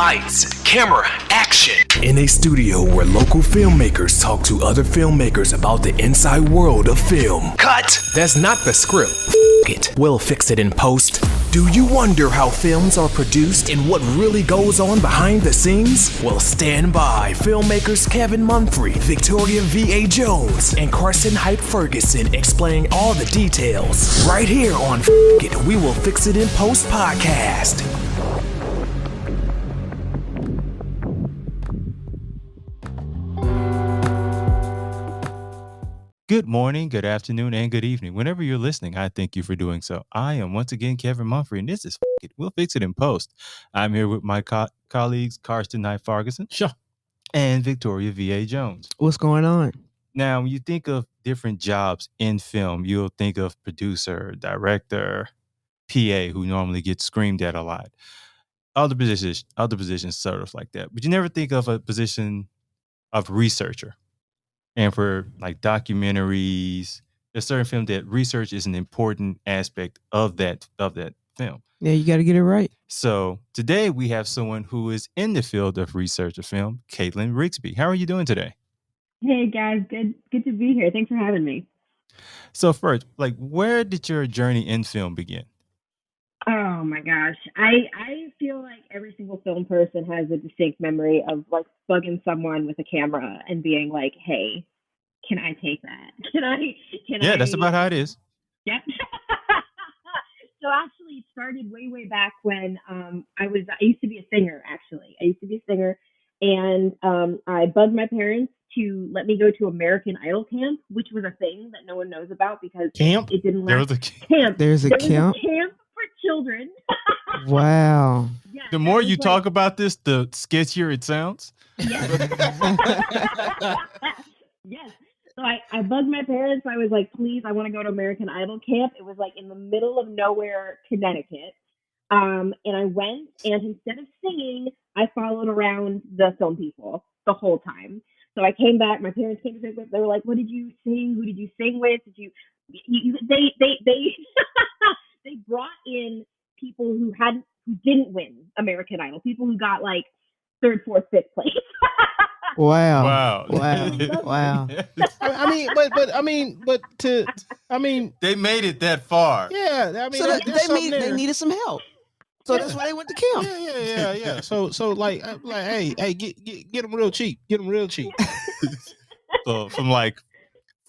Lights, camera, action. In a studio where local filmmakers talk to other filmmakers about the inside world of film. Cut. That's not the script. It. We'll fix it in post. Do you wonder how films are produced and what really goes on behind the scenes? Well, stand by. Filmmakers Kevin Mumphrey, Victoria V.A. Jones, and Carson Hype Ferguson explain all the details. Right here on It, We Will Fix It in Post podcast. Good morning, good afternoon, and good evening. Whenever you're listening, I thank you for doing so. I am once again Kevin Mumphrey, and this is It. We'll Fix It in Post. I'm here with my colleagues, Karsten Knight Ferguson. Sure. And Victoria V.A. Jones. What's going on? Now, when you think of different jobs in film, you'll think of producer, director, PA, who normally gets screamed at a lot. Other positions sort of like that. But you never think of a position of researcher. And for like documentaries, there's certain film that research is an important aspect of that film. Yeah, you got to get it right. So today we have someone who is in the field of research of film, Caitlin Riggsbee. How are you doing today? Hey guys, good to be here. Thanks for having me. So first, like, where did your journey in film begin? Oh my gosh. I feel like every single film person has a distinct memory of like bugging someone with a camera and being like, hey, can I take that? Yeah, that's about how it is. Yep. So actually it started way back when I used to be a singer, actually. I used to be a singer, and I bugged my parents to let me go to American Idol camp, which was a thing that no one knows about because Camp? it didn't last. There was a camp. There's a There camp? was a camp for children. Wow. Yeah, The more you like, talk about this, the sketchier it sounds. Yes. Yes. So I bugged my parents. I was like, please, I want to go to American Idol camp. It was like in the middle of nowhere, Connecticut. And I went, and instead of singing, I followed around the film people the whole time. So I came back. My parents came to visit. They were like, "What did you sing? Who did you sing with? Did you?" They they brought in people who didn't win American Idol. People who got like third, fourth, fifth place. Wow. Wow. Wow. They made it that far. Yeah, I mean, So there's something they there. needed some help. So that's why they went to camp. Yeah. So like, hey, get them real cheap. Get them real cheap. So from like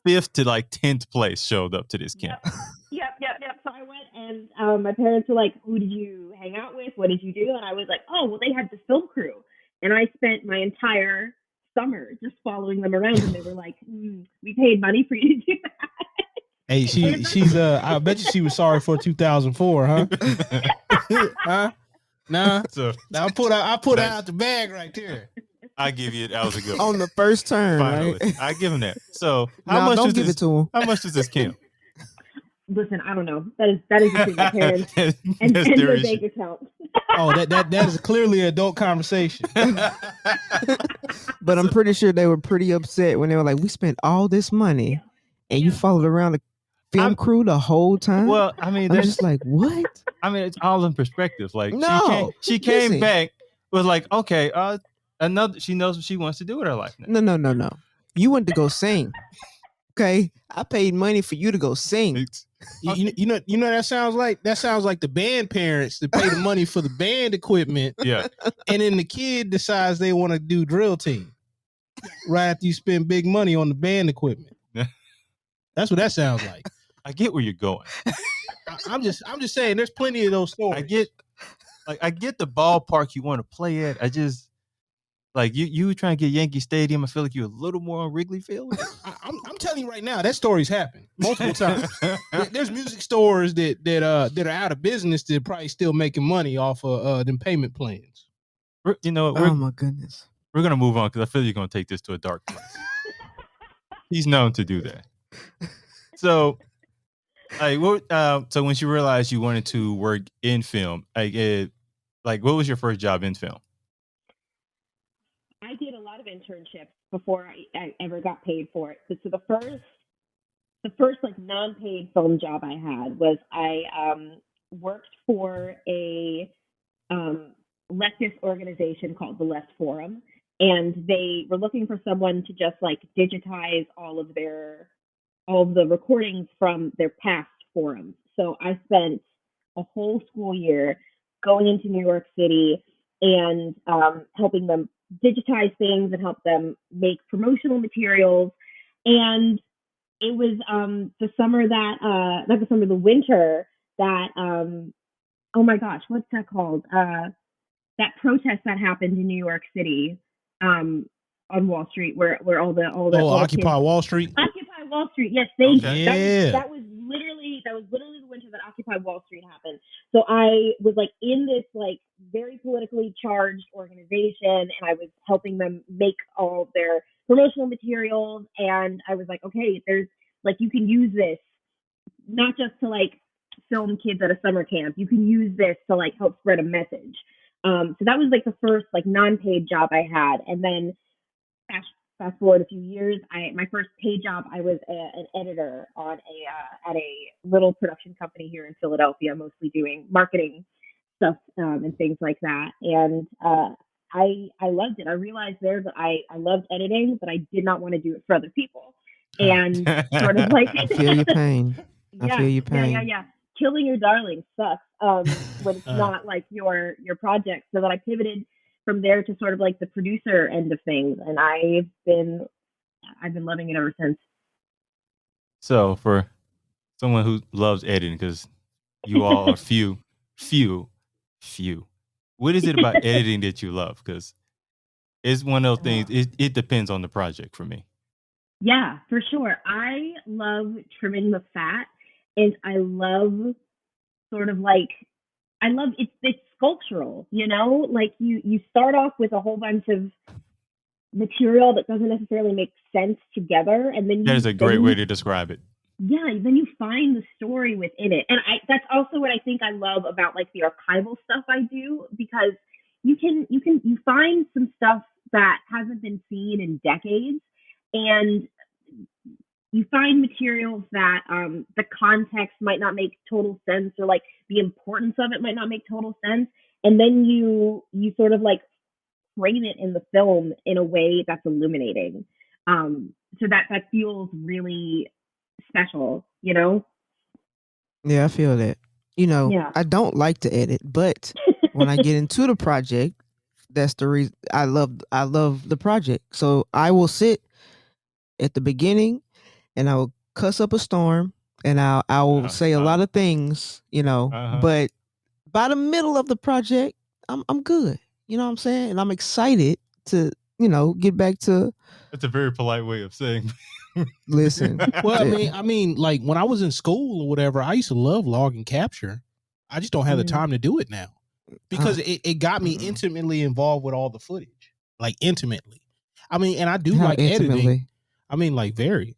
5th to like 10th place showed up to this camp. Yep. So I went, and my parents were like, "Who did you hang out with? What did you do?" And I was like, "Oh, well, they had this film crew." And I spent my entire summer just following them around, and they were like, "We paid money for you to do that." Hey, she's I bet you she was sorry for 2004, huh? Huh? Nah. So Now I put out the bag right there. I give you that was a good one. On the first turn, Finally. right? I give him that. So Don't give it to him. how much does this camp? Listen, I don't know. That is between my parents and That's their their bank issue. account. Oh, that is clearly an adult conversation. But I'm pretty sure they were pretty upset when they were like, we spent all this money and you followed around the film crew the whole time? Well, I mean, I'm that's just like, what? I mean, it's all in perspective. Like, No, she came listen. back was like, okay, she knows what she wants to do with her life now. No. You went to go sing. Okay? I paid money for you to go sing. You know that sounds like the band parents that pay the money for the band equipment, Yeah. and then the kid decides they want to do drill team right after you spend big money on the band equipment. That's what that sounds like. I get where you're going. I'm just saying there's plenty of those stories. I get the ballpark you want to play at. I just like you trying to get Yankee Stadium. I feel like you're a little more on Wrigley Field. I'm telling you right now, that story's happened multiple times. There's music stores that are out of business that are probably still making money off of them payment plans. You know, Oh my goodness. we're gonna move on because I feel you're gonna take this to a dark place. He's known to do that. So, so when you realized you wanted to work in film, what was your first job in film? I did a lot of internships before I ever got paid for it. So the first like non-paid film job I had was I worked for a leftist organization called the Left Forum, and they were looking for someone to just like digitize all of the recordings from their past forums. So I spent a whole school year going into New York City and helping them digitize things and help them make promotional materials. And it was the winter that oh my gosh, what's that called? That protest that happened in New York City on Wall Street, where all the Occupy Wall Street. Occupy Wall Street. Yes, thank you. Yeah. That was literally the winter that Occupy Wall Street happened. So I was like in this like very politically charged organization, and I was helping them make all of their promotional materials. And I was like, okay, there's like you can use this not just to like film kids at a summer camp. You can use this to like help spread a message. So that was like the first like non-paid job I had, and then fast forward a few years, my first paid job, I was an editor on at a little production company here in Philadelphia, mostly doing marketing stuff and things like that. And I loved it. I realized there that I loved editing, but I did not want to do it for other people. And sort of like I feel your pain. Yeah, I feel your pain. Yeah. Killing your darling sucks when it's not like your project. So that I pivoted from there to sort of like the producer end of things, and I've been loving it ever since. So for someone who loves editing, because you all are few. What is it about editing that you love? Because it's one of those things. It depends on the project for me. Yeah, for sure. I love trimming the fat, and I love sort of like it's sculptural, you know? Like you start off with a whole bunch of material that doesn't necessarily make sense together, and then that is a great way to describe it. Yeah, then you find the story within it. And that's also what I think I love about like the archival stuff I do, because you find some stuff that hasn't been seen in decades, and you find materials that the context might not make total sense, or like the importance of it might not make total sense. And then you sort of like frame it in the film in a way that's illuminating. So that feels really special, you know? Yeah, I feel that. You know, Yeah. I don't like to edit, but when I get into the project, that's the reason I love the project. So I will sit at the beginning and I will cuss up a storm, and I will say a lot of things, you know, but by the middle of the project, I'm good. You know what I'm saying? And I'm excited to, you know, get back to. That's a very polite way of saying. Listen. Well, I mean, like when I was in school or whatever, I used to love log and capture. I just don't have the time to do it now, because it got me intimately involved with all the footage, like intimately. I mean, and I do like editing. I mean, like very.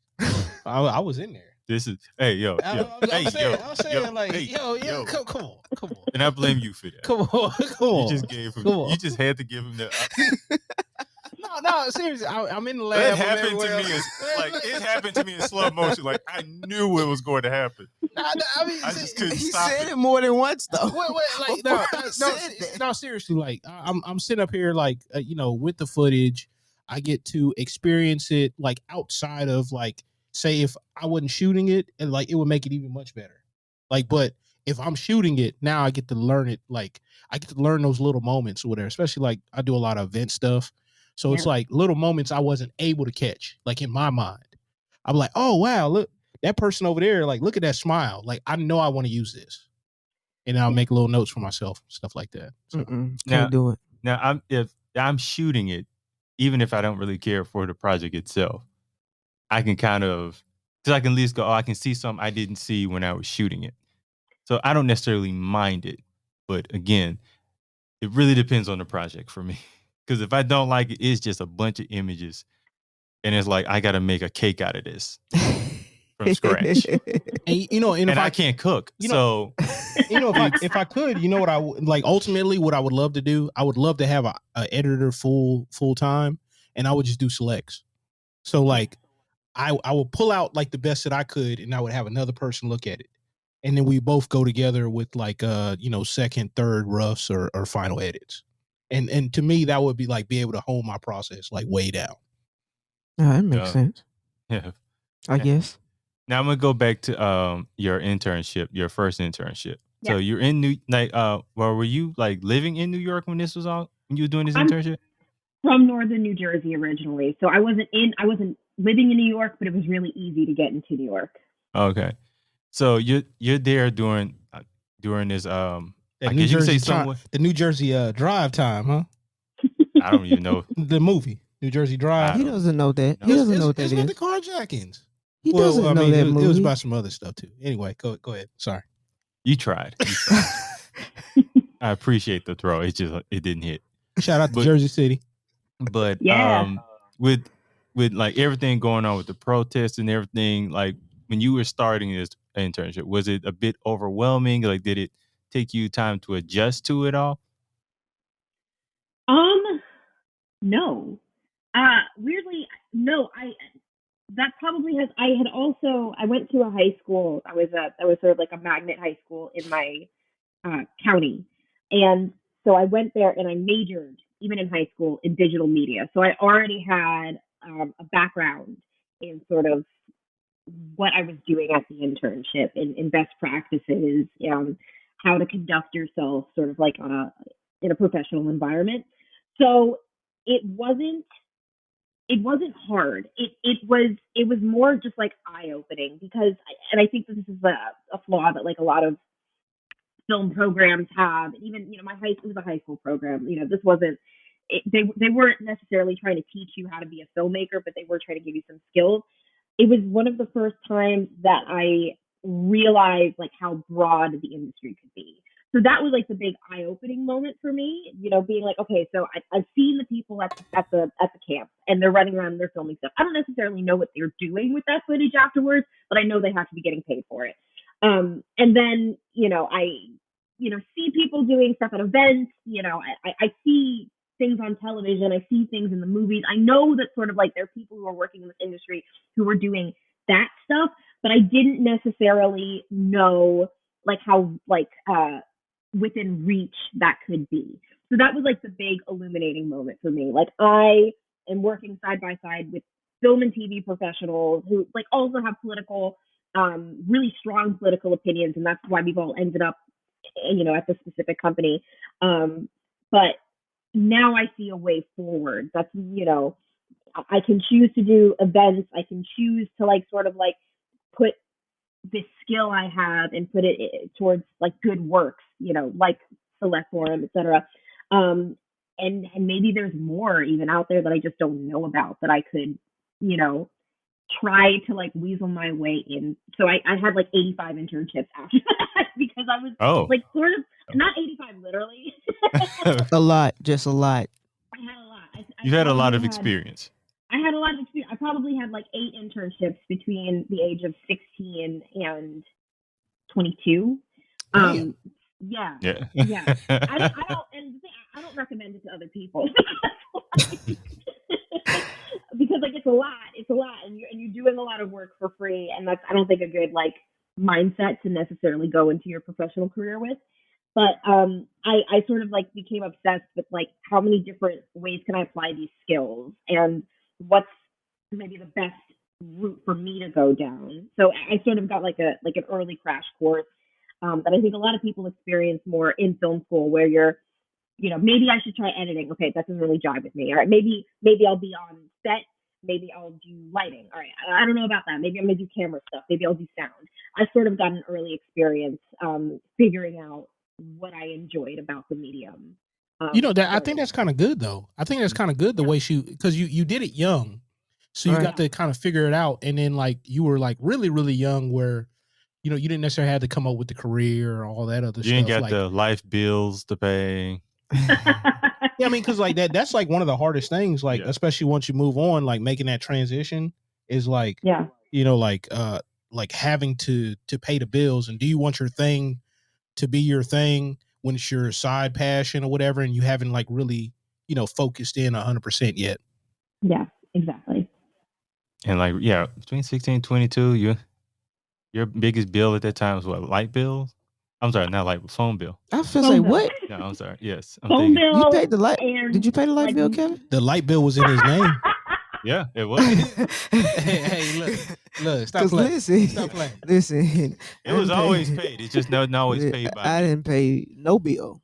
I was in there. This is yo. I'm saying, come on. And I blame you for that. Come on. You just had to give him that. No, seriously. I'm in the lab. It happened to me in slow motion. Like I knew it was going to happen. I mean, I just couldn't He stop said it. it more than once though. Wait, no, seriously. Like I'm sitting up here, like you know, with the footage, I get to experience it like outside of like, say if I wasn't shooting it, and like it would make it even much better. Like, but if I'm shooting it now, I get to learn it. Like I get to learn those little moments or whatever. Especially like I do a lot of event stuff. So it's like little moments I wasn't able to catch, like in my mind. I'm like, oh, wow, look, that person over there, like, look at that smile. Like, I know I want to use this. And I'll make little notes for myself, stuff like that. So. Can't do it. Now, if I'm shooting it, even if I don't really care for the project itself, I can kind of, because I can at least go, I can see something I didn't see when I was shooting it. So I don't necessarily mind it. But again, it really depends on the project for me. Because if I don't like it, it's just a bunch of images. And it's like, I got to make a cake out of this from scratch. And, you know, and I can't cook. You know, if I could, you know what I would like, ultimately what I would love to do, I would love to have a editor full time, and I would just do selects. So like I would pull out like the best that I could, and I would have another person look at it. And then we both go together with like, you know, second, third roughs or final edits. And to me, that would be like be able to hold my process like way down. That makes sense. Yeah. I guess. Now I'm gonna go back to your internship, your first internship. Yeah. So you're in were you like living in New York when this was all when you were doing this internship? From northern New Jersey originally, so I wasn't living in New York, but it was really easy to get into New York. Okay, so you're there during this That I New guess you could Jersey say somewhat. the New Jersey drive time, huh? I don't even know. The movie New Jersey Drive. He doesn't know that. He doesn't know what that It's with is. the carjackings. He doesn't know that movie. It was about some other stuff too. Anyway, go ahead. Sorry. You tried. I appreciate the throw. It didn't hit. Shout out to Jersey City. But Yeah. with like everything going on with the protests and everything, like when you were starting this internship, was it a bit overwhelming? Like, did it take you time to adjust to it all? No. Weirdly, no. That probably has. I went to a high school. I was sort of like a magnet high school in my county, and so I went there and I majored even in high school in digital media. So I already had a background in sort of what I was doing at the internship in best practices, how to conduct yourself sort of like in a professional environment. So it wasn't hard. It was more just like eye opening because, and I think that this is a flaw that like a lot of film programs have. Even it was a high school program. This wasn't. They weren't necessarily trying to teach you how to be a filmmaker, but they were trying to give you some skills. It was one of the first times that I realized like how broad the industry could be. So that was like the big eye-opening moment for me, being like, okay, so I've seen the people at the camp and they're running around and they're filming stuff. I don't necessarily know what they're doing with that footage afterwards, but I know they have to be getting paid for it. And then, I see people doing stuff at events. I see things on television. I see things in the movies. I know that sort of like there are people who are working in this industry who are doing that stuff, but I didn't necessarily know like how like within reach that could be. So that was like the big illuminating moment for me. Like I am working side by side with film and TV professionals who like also have political, really strong political opinions, and that's why we've all ended up, at the specific company. But now I see a way forward. That's, I can choose to do events. I can choose to like sort of like put this skill I have and put it towards like good works, like Select Forum, etc. And maybe there's more even out there that I just don't know about that I could, try to like weasel my way in. So I had like 85 internships after that because I was like sort of not 85 literally. A lot, just a lot. I had a lot. You had a lot of experience. I had a lot of experience. I probably had like 8 internships between the age of 16 and 22. Yeah. I don't recommend it to other people because like it's a lot, and you're doing a lot of work for free, and that's I don't think a good like mindset to necessarily go into your professional career with. But I sort of like became obsessed with like how many different ways can I apply these skills and what's maybe the best route for me to go down. So I sort of got like an early crash course that I think a lot of people experience more in film school, where you're, maybe I should try editing. Okay, that doesn't really jive with me. All right, maybe I'll be on set. Maybe I'll do lighting. All right, I don't know about that. Maybe I'm gonna do camera stuff. Maybe I'll do sound. I sort of got an early experience figuring out what I enjoyed about the medium. I think that's kind of good though. I think that's kind of good the way because you did it young, so you got to kind of figure it out, and then like you were like really really young where you didn't necessarily have to come up with the career or all that other stuff. You ain't got the life bills to pay. Yeah, I mean, because like that's like one of the hardest things, like especially once you move on, like making that transition is like like having to pay the bills. And do you want your thing to be your thing when it's your side passion or whatever, and you haven't like really focused in 100% yet? Yeah, exactly. And like between 16 and 22, your biggest bill at that time was what, light bills? I'm sorry, not like phone bill. I was gonna Phone say bill. what? No, I'm sorry. Yes, I'm Phone thinking. bill. You paid the light? And Did you pay the light like, bill, Kevin? The light bill was in his name. Yeah, it was. Hey, look, stop 'Cause playing. listen, Stop playing. listen. It was always paid. It's just not always paid by I me. didn't pay no bill.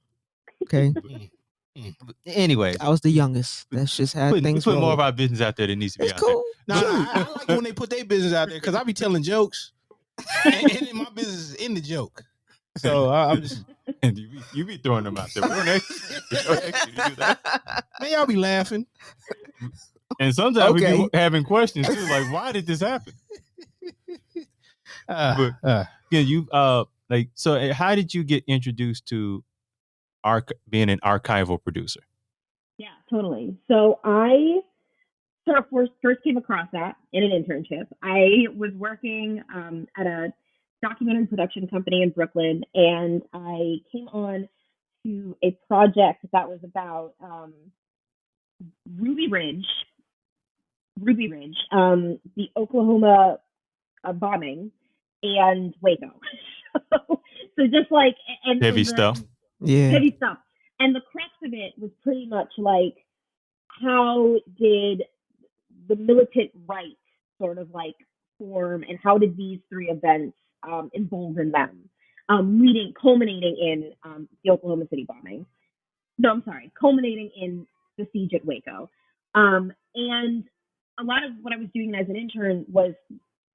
Okay, Anyways, I was the youngest. That's just how put things more of roll. our business out there that needs to be It's out cool. Nah, I like it when they put their business out there because I be telling jokes, and then my business is in the joke. So I'm just, there. And you be throwing them out there. We don't actually do that. man, y'all be laughing. And sometimes we Okay. be having questions too, like why did this happen? Yeah, you like so. How did you get introduced to being an archival producer? Yeah, totally. So I sort of first came across that in an internship. I was working at a documentary production company in Brooklyn, and I came on to a project that was about Ruby Ridge, the Oklahoma bombing, and Waco. So just like and Heavy the, stuff. Yeah. heavy stuff. And the crux of it was pretty much like, how did the militant right sort of like form, and how did these three events embolden them, culminating in the Oklahoma City bombing. No, I'm sorry, culminating in the siege at Waco. And a lot of what I was doing as an intern was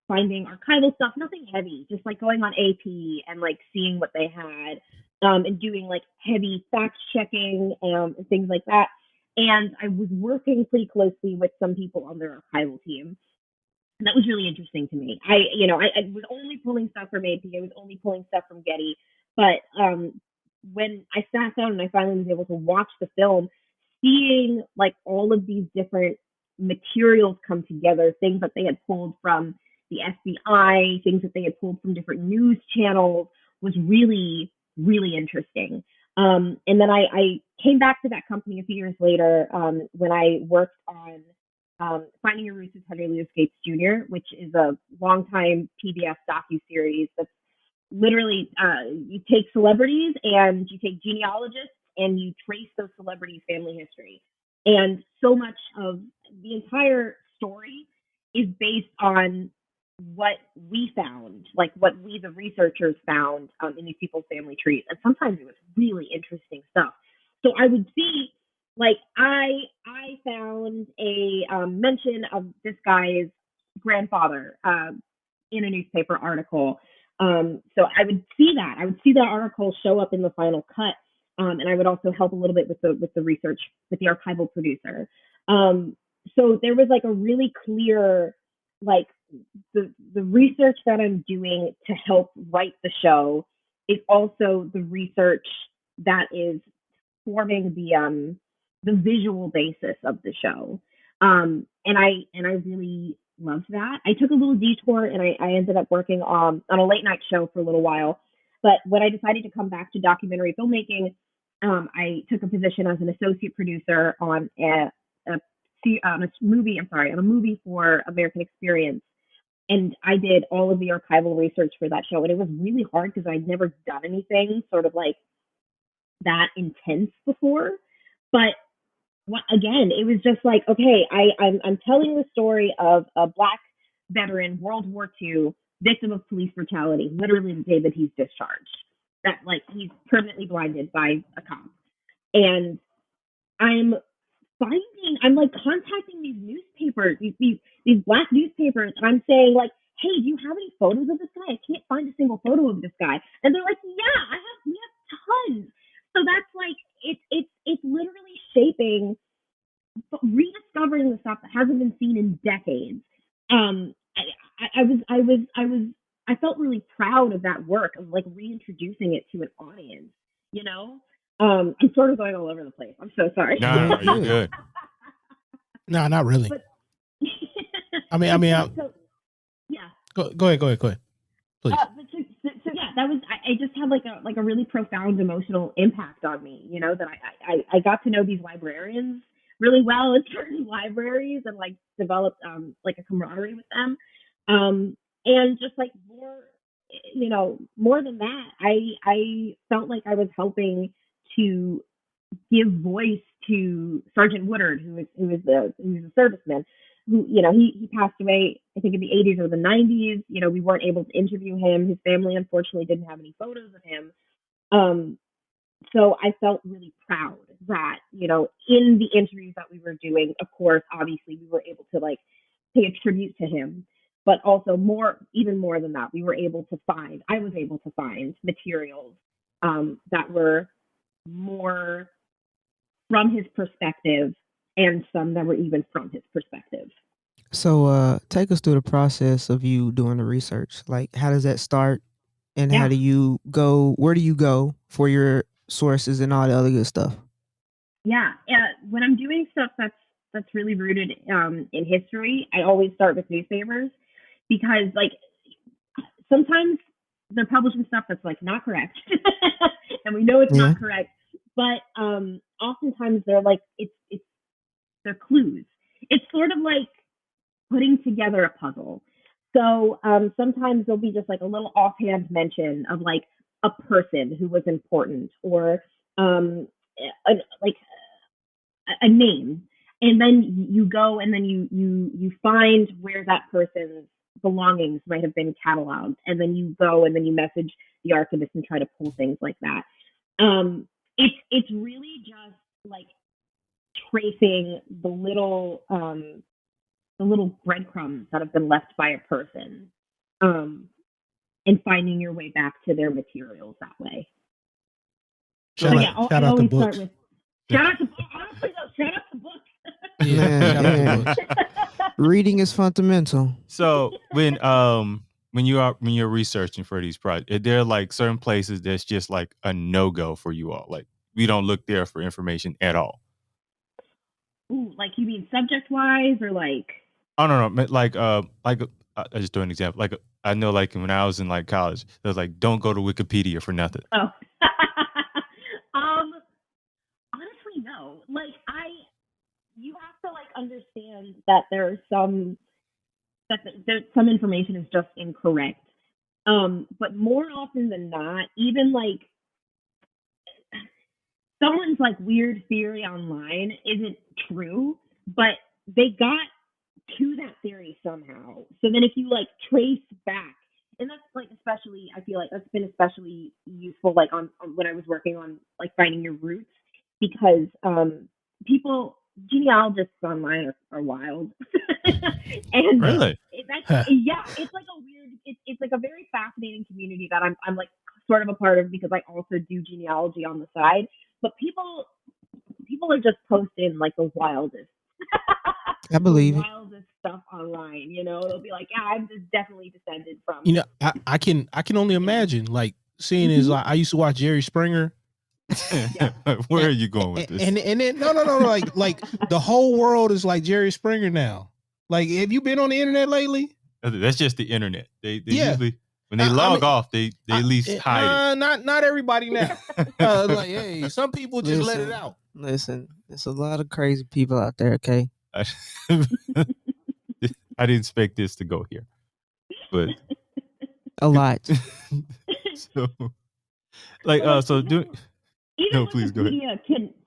finding archival stuff, nothing heavy, just like going on AP and like seeing what they had, and doing like heavy fact checking and things like that. And I was working pretty closely with some people on their archival team. And that was really interesting to me. I was only pulling stuff from AP. I was only pulling stuff from Getty. But when I sat down and I finally was able to watch the film, seeing like all of these different materials come together, things that they had pulled from the FBI, things that they had pulled from different news channels, was really, really interesting. And then I came back to that company a few years later, when I worked on Finding Your Roots with Henry Louis Gates Jr., which is a longtime PBS docuseries that's literally, you take celebrities and you take genealogists and you trace those celebrities' family history. And so much of the entire story is based on what we found, like what we, the researchers, found in these people's family trees. And sometimes it was really interesting stuff. So I would see, like, I found a mention of this guy's grandfather in a newspaper article. So I would see that. I would see that article show up in the final cut. And I would also help a little bit with the research with the archival producer. So there was like a really clear, like, the research that I'm doing to help write the show is also the research that is forming the visual basis of the show. And I really loved that. I took a little detour and I ended up working on a late night show for a little while. But when I decided to come back to documentary filmmaking, I took a position as an associate producer on a movie for American Experience. And I did all of the archival research for that show. And it was really hard because I'd never done anything sort of like that intense before. But again, it was just like, okay, I'm telling the story of a Black veteran, World War II, victim of police brutality, literally the day that he's discharged. That, like, he's permanently blinded by a cop. And I'm like contacting these newspapers, these Black newspapers, and I'm saying, like, hey, do you have any photos of this guy? I can't find a single photo of this guy. And they're like, yeah, we have tons. So that's like, it's literally shaping, rediscovering the stuff that hasn't been seen in decades. I felt really proud of that work, of like reintroducing it to an audience, you know? I'm sort of going all over the place. I'm so sorry. No, you're good. No, not really. But, I mean, yeah. Go ahead, please. So yeah, that was. I just had like a really profound emotional impact on me. You know, that I got to know these librarians really well in certain libraries and like developed like a camaraderie with them, and just like more more than that, I felt like I was helping to give voice to Sergeant Woodard, who was a serviceman, who he passed away, I think in the 80s or the 90s. We weren't able to interview him. His family unfortunately didn't have any photos of him. So I felt really proud that in the interviews that we were doing, of course, obviously we were able to like pay a tribute to him, but also even more than that, I was able to find materials that were more from his perspective, and some that were even from his perspective. So take us through the process of you doing the research. Like, how does that start, and how do you go? Where do you go for your sources and all the other good stuff? Yeah, when I'm doing stuff that's really rooted in history, I always start with newspapers, because like sometimes they're publishing stuff that's like not correct, and we know it's not correct. But oftentimes they're like they're clues. It's sort of like putting together a puzzle. So sometimes there'll be just like a little offhand mention of like a person who was important, or like a name, and then you go and then you find where that person's belongings might have been cataloged, and then you go and then you message the archivist and try to pull things like that. It's really just like tracing the little breadcrumbs that have been left by a person, and finding your way back to their materials that way. Shout out to books. Shout out to books. Yeah. Reading is fundamental. So when you're researching for these projects, are there like certain places that's just like a no-go for you all? Like, we don't look there for information at all. Ooh, like you mean subject-wise, or like? Oh no, like I just do an example. Like I know, like when I was in like college, they was like, don't go to Wikipedia for nothing. Oh, honestly, no. Like you have to like understand that there's some information is just incorrect. But more often than not, even like someone's like weird theory online isn't true, but they got to that theory somehow. So then if you like trace back, and that's like especially, I feel like that's been especially useful like on when I was working on like finding your roots, because genealogists online are wild. And really? It's like a weird, it's like a very fascinating community that I'm like sort of a part of, because I also do genealogy on the side. But people are just posting like the wildest. I believe the wildest stuff online. They'll be like, "Yeah, I'm just definitely descended from." I can only imagine like seeing is like I used to watch Jerry Springer. Where are you going with this? And then no, like the whole world is like Jerry Springer now. Like, have you been on the internet lately? That's just the internet. They usually, when they log off, they at least hide it. Not everybody now. Like, hey, some people just let it out. Listen, there's a lot of crazy people out there. Okay, I didn't expect this to go here, but a lot. So, like, Even please go ahead.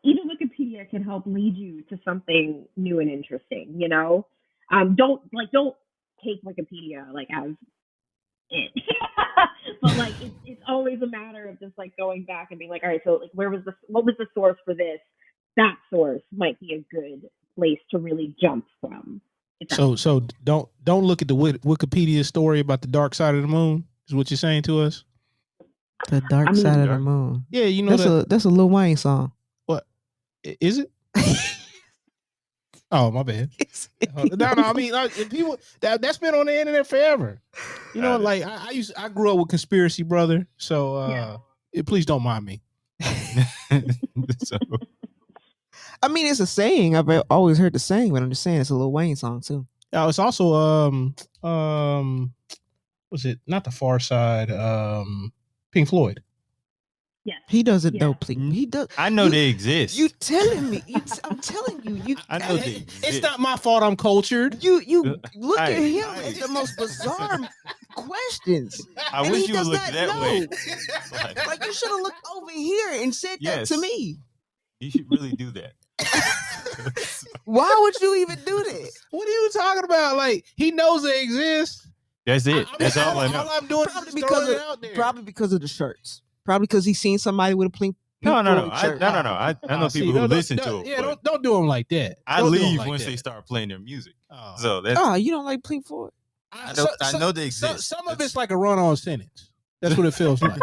Wikipedia can help lead you to something new and interesting. Don't take Wikipedia like as it, but like it's always a matter of just like going back and being like, all right, so like what was the source for this? That source might be a good place to really jump from. So don't look at the Wikipedia story about the dark side of the moon. Is what you're saying to us? The dark side of the moon. Yeah, that's a Lil Wayne song. What is it? Oh, my bad. No, I mean, people that's been on the internet forever. Like I grew up with Conspiracy Brother, so please don't mind me. So, I mean, it's a saying. I've always heard the saying, but I'm just saying it's a Lil Wayne song too. It's also was it not the Far Side? Pink Floyd. Yeah, he doesn't know. Please, he does. I know they exist. You telling me? I'm telling you. I know they exist. It's not my fault. I'm cultured. You look at him. It's the most bizarre questions. I And wish he you would does look not that know. way. Like you should have looked over here and said that to Yes. me. You should really do that. Why would you even do that? What are you talking about? Like he knows they exist. That's it. That's all I know. All I'm doing Probably is because throwing of it out there. probably because of the shirts. Probably because he's seen somebody with a pink. No. Floyd I shirt. know people who listen to it. Yeah, don't do them like that. I Don't do 'em leave like once that. they start playing their music. Oh. So that's Oh, you don't like Pink Floyd? I know they exist. Some of it's like a run-on sentence. That's what it feels like.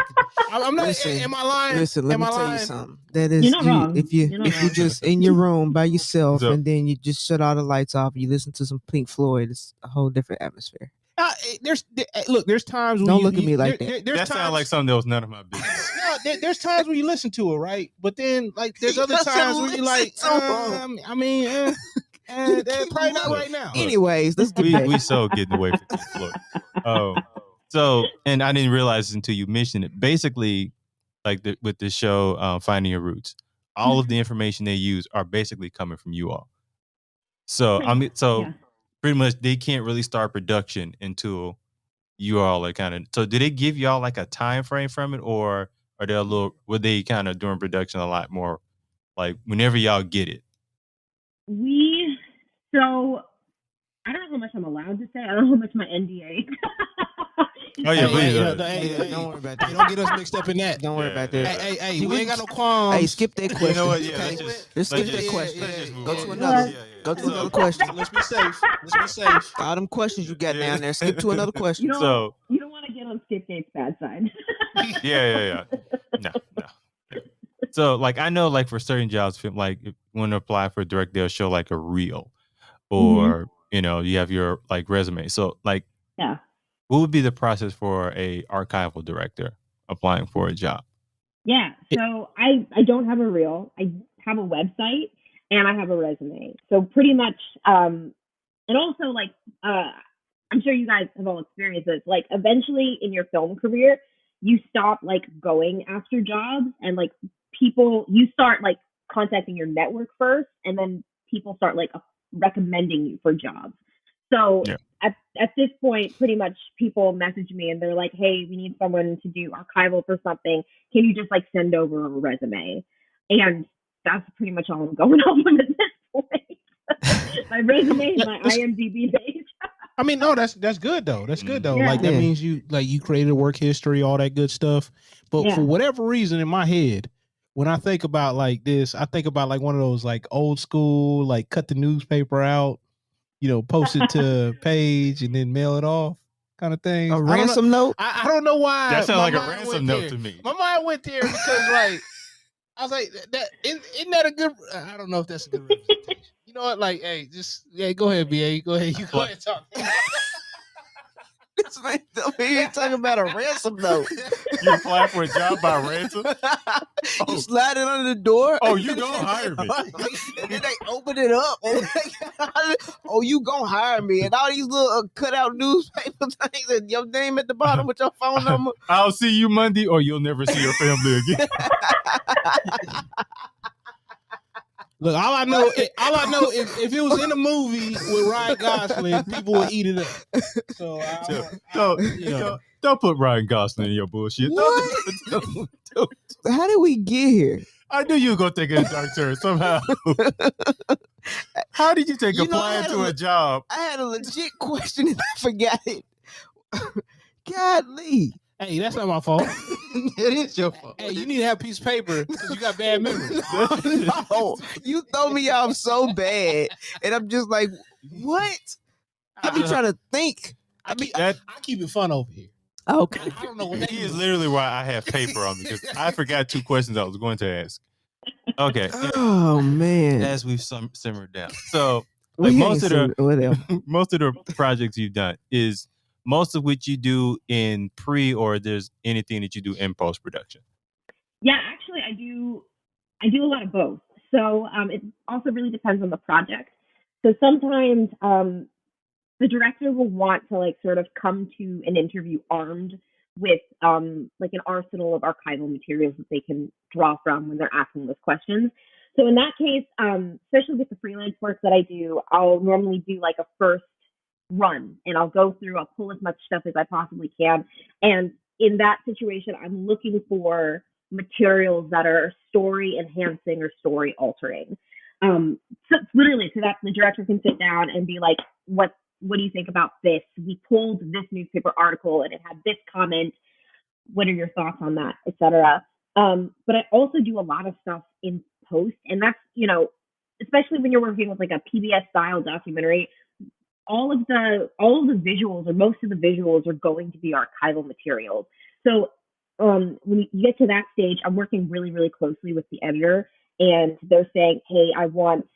I'm not. Listen, am I lying? Listen, let am me I tell lying? you something. That is, You're not wrong. if you You're not wrong. just in your room by yourself So- and then you just shut all the lights off and you listen to some Pink Floyd, it's a whole different atmosphere. There's times when Don't look at me like that. There's that times, sounds like something that was none of my business. there's times when you listen to it, right? But then, like, there's other doesn't times when you like, listen to 'em. I mean, probably not right now. Anyways, let's get back. we so getting away from Pink Floyd. So, and I didn't realize until you mentioned it. Basically, like with the show Finding Your Roots, all of the information they use are basically coming from you all. So pretty much they can't really start production until you all are kind of. So, did they give y'all like a time frame from it, or are they were they kind of doing production a lot more like whenever y'all get it? I don't know how much I'm allowed to say. I don't know how much my NDA. Oh yeah, please. Don't worry about that. Don't get us mixed up in that. Don't worry about that. Hey, we ain't got no qualms. Hey, skip that question. You know what? Yeah, okay? let's skip just that question. let's just move Go on. to another. Go to So- another question. Let's be safe. Let's be safe. All them questions you got down there. Skip to another question. You don't, So- you don't want to get on Skipgate's bad side. Yeah. No. So, like, I know, like, for certain jobs, like, if you want to apply for a direct, they'll show, like, a reel or, you have your, like, resume. So, like, Yeah. what would be the process for a archival director applying for a job? Yeah. So I don't have a reel. I have a website and I have a resume. So pretty much, and also like, I'm sure you guys have all experienced this. Like eventually in your film career, you stop like going after jobs and like you start like contacting your network first and then people start like recommending you for jobs. So at this point, pretty much people message me and they're like, hey, we need someone to do archival for something. Can you just like send over a resume? And that's pretty much all I'm going on at this point. My resume, my IMDb page. I mean, no, that's good though. That's good though. Yeah. Like that means you created work history, all that good stuff. But for whatever reason in my head, when I think about like this, I think about like one of those like old school, like cut the newspaper out, post it to a page and then mail it off kind of thing. A ransom note? I don't know why. That sounds my like a mind ransom went note there. to me. My mind went there because like, I was like, isn't that a good, I don't know if that's a good representation. You know what? Like, hey, go ahead, BA. Go ahead. You go ahead and talk. This man over here talking about a ransom note. You apply for a job by ransom? You slide it under the door. Oh, you gonna hire me? And then they open it up. And oh, you gonna hire me? And all these little cutout newspaper things and your name at the bottom with your phone number. I'll see you Monday, or you'll never see your family again. Look, all I know, if it was in a movie with Ryan Gosling, people would eat it up. So, Don't put Ryan Gosling in your bullshit. What? Don't. How did we get here? I knew you were gonna take a dark turn somehow. How did you take applying to a job? I had a legit question and I forgot it. Godly. Hey, that's not my fault. It is your fault. Hey, you need to have a piece of paper because you got bad memory. No, you throw me off so bad, and I'm just like, what? I be trying to think. I keep it fun over here. Okay. I don't know what that He is is. literally why I have paper on me because I forgot 2 questions I was going to ask. Okay, Oh man. as we've simmered down, so We like ain't seen- whatever. most of the projects you've done is most of which you do in pre, or there's anything that you do in post production. Yeah, actually, I do a lot of both. So it also really depends on the project. So sometimes the director will want to like sort of come to an interview armed with like an arsenal of archival materials that they can draw from when they're asking those questions. So in that case, especially with the freelance work that I do, I'll normally do like a first run, and I'll go through, I'll pull as much stuff as I possibly can. And in that situation, I'm looking for materials that are story enhancing or story altering. So literally, so that the director can sit down and be like, what do you think about this? We pulled this newspaper article and it had this comment. What are your thoughts on that, etc. But I also do a lot of stuff in post, and that's, especially when you're working with like a PBS style documentary, all of the visuals, or most of the visuals, are going to be archival materials. So when you get to that stage, I'm working really, really closely with the editor, and they're saying, hey, I want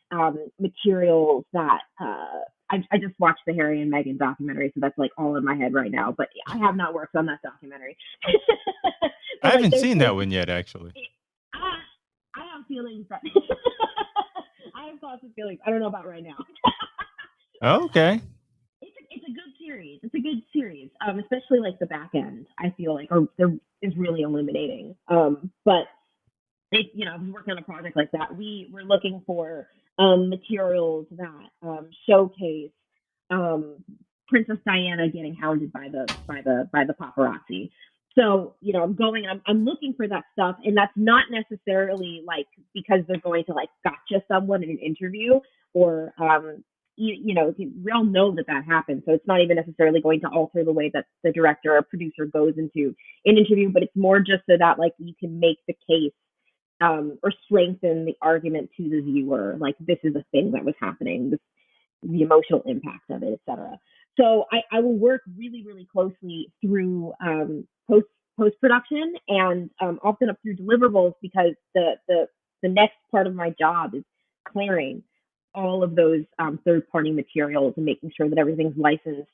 materials that I just watched the Harry and Meghan documentary, so that's like all in my head right now. But I have not worked on that documentary. I haven't seen that one yet, actually. I have feelings that I have thoughts and feelings. I don't know about right now. Okay. It's a good series. It's a good series, especially like the back end. I feel like is really illuminating. But I was working on a project like that. We're looking for materials that showcase Princess Diana getting hounded by the paparazzi. So, I'm looking for that stuff, and that's not necessarily like because they're going to like gotcha someone in an interview, or we all know that happens. So it's not even necessarily going to alter the way that the director or producer goes into an interview, but it's more just so that like you can make the case or strengthen the argument to the viewer, like this is a thing that was happening, the emotional impact of it, etc. So I will work really, really closely through post production, and often up through deliverables, because the next part of my job is clearing all of those third party materials and making sure that everything's licensed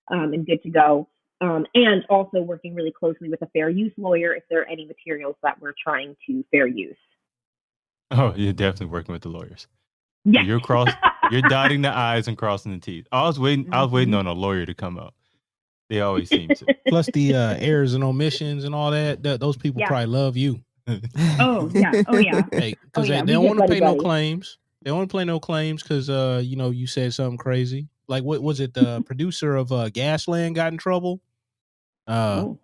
and good to go. And also working really closely with a fair use lawyer if there are any materials that we're trying to fair use. Oh, you're definitely working with the lawyers. Yeah. You're dotting the I's and crossing the T's. I was waiting on a lawyer to come up. They always seem to. Plus the errors and omissions and all that. Those people probably love you. Oh yeah. Hey, because they don't want to pay no claims. They don't want to play no claims because you said something crazy. Like, what was it? The producer of Gasland got in trouble. I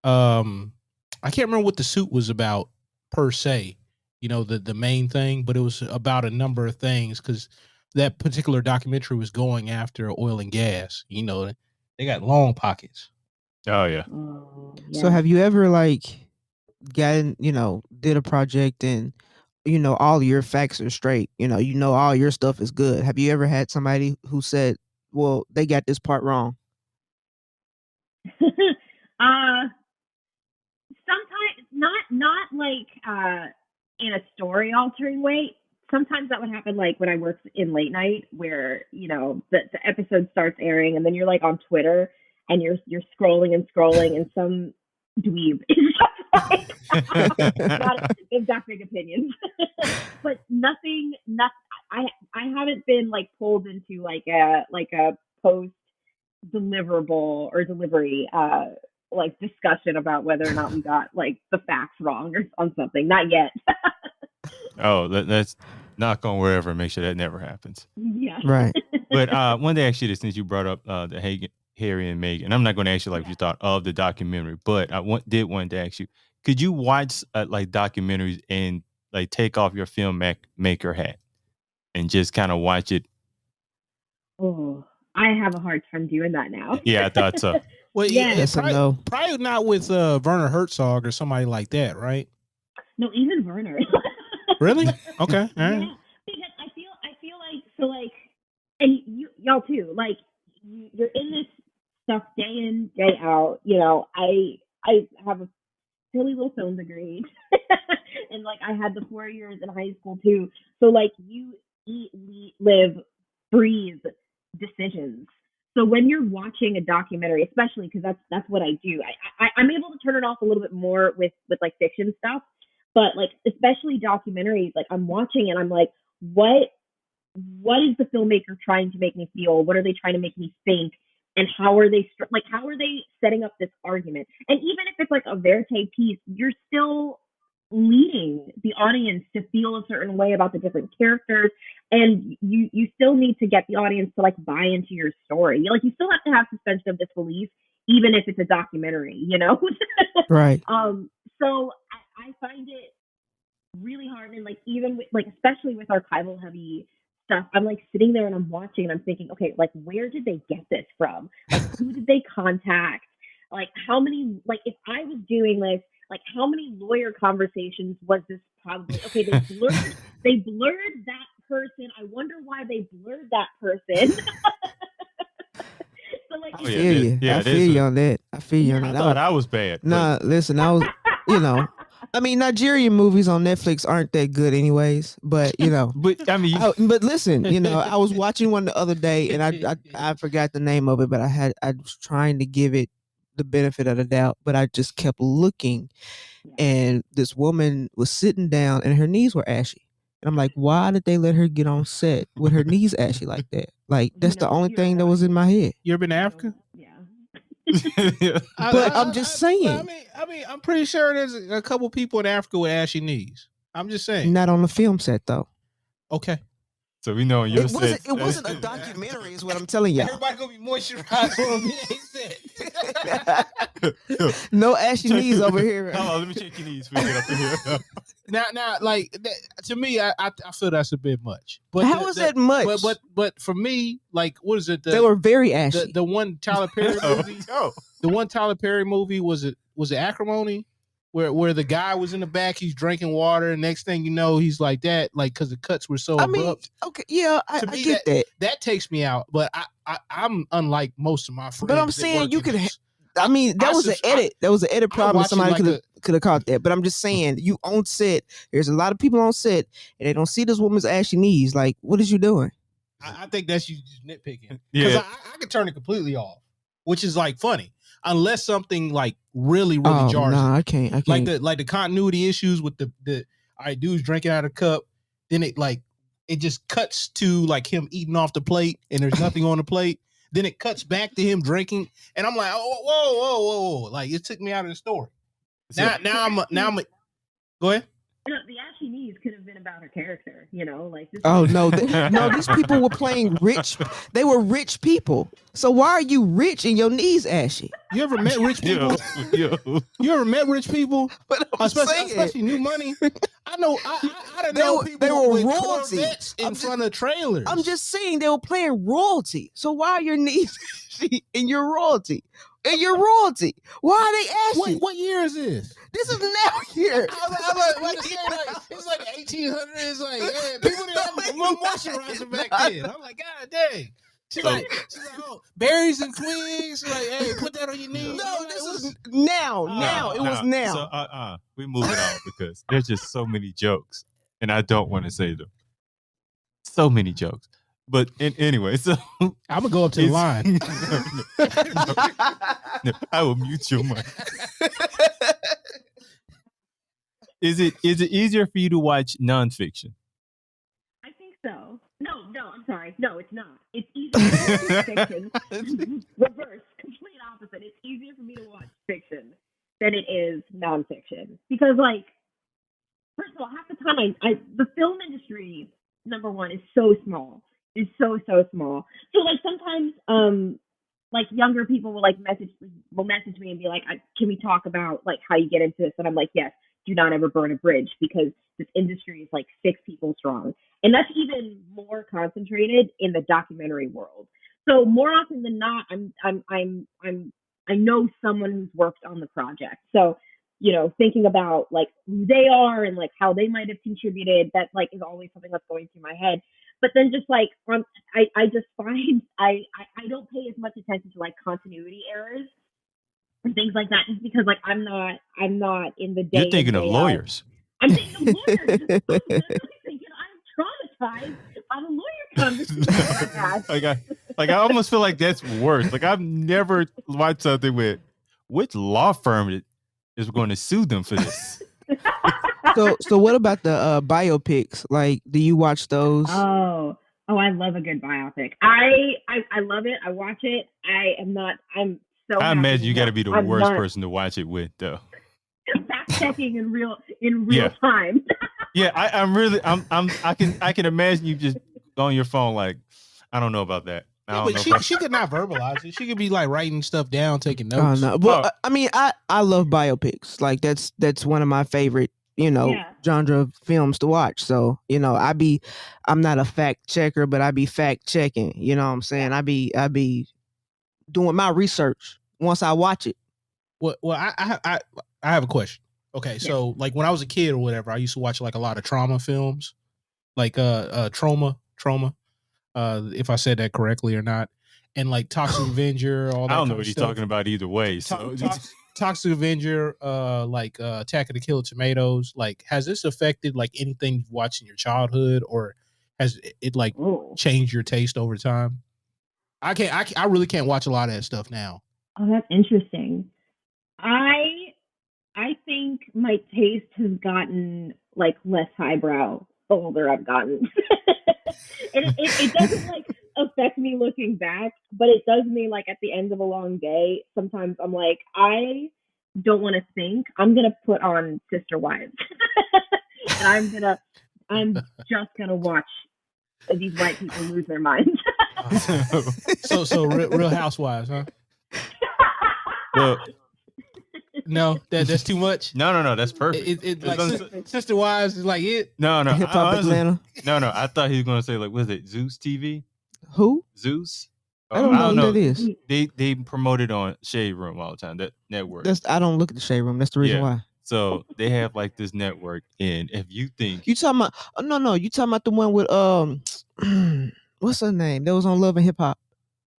can't remember what the suit was about per se. The main thing, but it was about a number of things, because that particular documentary was going after oil and gas. They got long pockets. Oh yeah. So have you ever like gotten, did a project and all your facts are straight, all your stuff is good? Have you ever had somebody who said, well, they got this part wrong? Sometimes not like in a story altering way. Sometimes that would happen like when I worked in late night, where the episode starts airing, and then you're like on Twitter and you're scrolling and some dweeb is they've got big opinions. But nothing I haven't been like pulled into like a post deliverable or delivery like discussion about whether or not we got like the facts wrong or on something. Not yet. Oh, let's knock on wherever and make sure that never happens. Yeah. Right. But one day, actually, since you brought up the Harry and Meghan, I'm not going to ask you like what you thought of the documentary, but I did want to ask you, could you watch like documentaries and like take off your filmmaker hat and just kind of watch it? Oh, I have a hard time doing that now. Yeah, I thought so. Well, Yes and no. Probably not with Werner Herzog or somebody like that, right? No, even Werner. Really? Okay. All right. Yeah, because I feel like, so like, and y'all too, like you're in this stuff day in, day out. I have a silly little film degree, and like I had the 4 years in high school too. So like you eat, live, breathe decisions. So when you're watching a documentary, especially because that's what I do, I'm able to turn it off a little bit more with like fiction stuff. But like, especially documentaries, like I'm watching and I'm like, what is the filmmaker trying to make me feel? What are they trying to make me think? And how are they setting up this argument? And even if it's like a verite piece, you're still leading the audience to feel a certain way about the different characters, and you still need to get the audience to like buy into your story. Like you still have to have suspension of disbelief, even if it's a documentary, you know. Right. So I find it really hard, and like even with, like especially with archival heavy stuff, I'm like sitting there and I'm watching and I'm thinking, okay, like where did they get this from? Like who did they contact? Like how many, like if I was doing this, like how many lawyer conversations was this probably? Okay, they blurred that person. I wonder why they blurred that person. So like I feel you. Yeah, I feel you on that. I feel you on I that. thought I was bad. Nah, listen, I was, you know, I mean, Nigerian movies on Netflix aren't that good, anyways. But you know, but I mean, but listen, you know, I was watching one the other day, and I forgot the name of it, but I was trying to give it the benefit of the doubt, but I just kept looking, and this woman was sitting down, and her knees were ashy. And I'm like, why did they let her get on set with her knees ashy like that? Like, that's the only thing that was in my head. You ever been to Africa? Yeah. But I'm just saying. I mean, I'm pretty sure there's a couple people in Africa with ashy knees. I'm just saying. Not on the film set though. Okay. So we know your set. It wasn't a documentary, is what I'm telling y'all. Everybody gonna be moisturized on me. No ashy knees over here. Hold on, let me check your knees before you get up in here. Now, like to me, I feel that's a bit much. But how is that much? But for me, like, what is it? They were very ashy. The one Tyler Perry movie. The one Tyler Perry movie was it Acrimony, where the guy was in the back, he's drinking water, and next thing you know, he's like that, like because the cuts were so abrupt. Okay, yeah, I get that. That takes me out, but I'm unlike most of my friends. But I'm saying you could. I mean, that was an edit. That was an edit problem. Somebody could have caught that. But I'm just saying, you on set. There's a lot of people on set, and they don't see this woman's ashy knees. Like, what is you doing? I think that's you just nitpicking. Yeah, because I could turn it completely off, which is like funny, unless something like really jars. Nah, I can't. Like the continuity issues with the all right, dude's drinking out of a cup, then it just cuts to like him eating off the plate, and there's nothing on the plate. Then it cuts back to him drinking, and I'm like, oh, whoa. Like, it took me out of the story. Now I'm go ahead. You know, the ashy knees could have been about her character, you know, like this. Oh no, no! These people were playing rich. They were rich people. So why are you rich and your knees ashy? You ever met rich people? You ever met rich people? Especially new money. I know. I don't know people. They were with royalty Corvettes in front of trailers. I'm just saying they were playing royalty. So why are your knees ashy and your royalty? And your royalty. Why are they ashy? What year is this? This is now here. It's like 1800. It's like, yeah, people didn't have one moisturizer back then. I'm like, God dang. She's like, oh, berries and twigs. She's like, hey, put that on your knees. No, this is now. It was now. So we move it on because there's just so many jokes, and I don't want to say them. So many jokes. But anyway, so I'm gonna go up to the line. No, I will mute your mic. Is it easier for you to watch nonfiction? I think so. No, I'm sorry. No, it's not. It's easier to watch fiction. Reverse, complete opposite. It's easier for me to watch fiction than it is nonfiction because, like, first of all, half the time, the film industry, number one, is so small. It's so small. So like sometimes like younger people will message me and be like, can we talk about like how you get into this? And I'm like, yes, do not ever burn a bridge because this industry is like 6 people strong. And that's even more concentrated in the documentary world. So more often than not, I know someone who's worked on the project. So, you know, thinking about like who they are and like how they might have contributed, that like is always something that's going through my head. But then just like I just find I don't pay as much attention to like continuity errors and things like that just because like I'm not in the day. You're thinking of lawyers. I'm thinking of lawyers. I'm thinking I'm traumatized by the lawyer conversation. Like I almost feel like that's worse. Like I've never watched something with which law firm is going to sue them for this. So what about the biopics? Like, do you watch those? Oh, I love a good biopic. I love it. I watch it. I imagine you got to be the worst person to watch it with, though. fact checking in real Yeah. time. Yeah, I can imagine you just on your phone like, I don't know about that. I Yeah, don't but know. if she could not verbalize it. She could be like writing stuff down, taking Oh notes. no, but Oh. I mean, I love biopics. Like that's one of my favorite, Yeah. genre of films to watch. So I'm not a fact checker, but I be fact checking. You know what I'm saying? I be doing my research once I watch it. Well, I have a question. Okay, so like when I was a kid or whatever, I used to watch like a lot of trauma films, like trauma, if I said that correctly or not, and like Toxic Avenger, all that. I don't know kind what of you're stuff. talking about either way. So Toxic Avenger, like Attack of the Killer Tomatoes. Like, has this affected like anything you've watched in your childhood, or has it like changed your taste over time? I really can't watch a lot of that stuff now. Oh, that's interesting. I think my taste has gotten like less highbrow the older I've gotten. it doesn't like affect me looking back, but it does mean like at the end of a long day, sometimes I'm like, I don't want to think. I'm gonna put on Sister Wives, and I'm just gonna watch these white people lose their minds. So Real Housewives, huh? Look, no, that's too much. no, that's perfect. It like Sister Wives is like it. No, Hip Hop Atlanta. No, I thought he was gonna say like, was it Zeus TV? Who? Zeus? I don't know who that is. They promote it on Shade Room all the time. That network. I don't look at the Shade Room. That's the reason why. So they have like this network, and if you think you talking about, no, you talking about the one with what's her name? That was on Love and Hip Hop.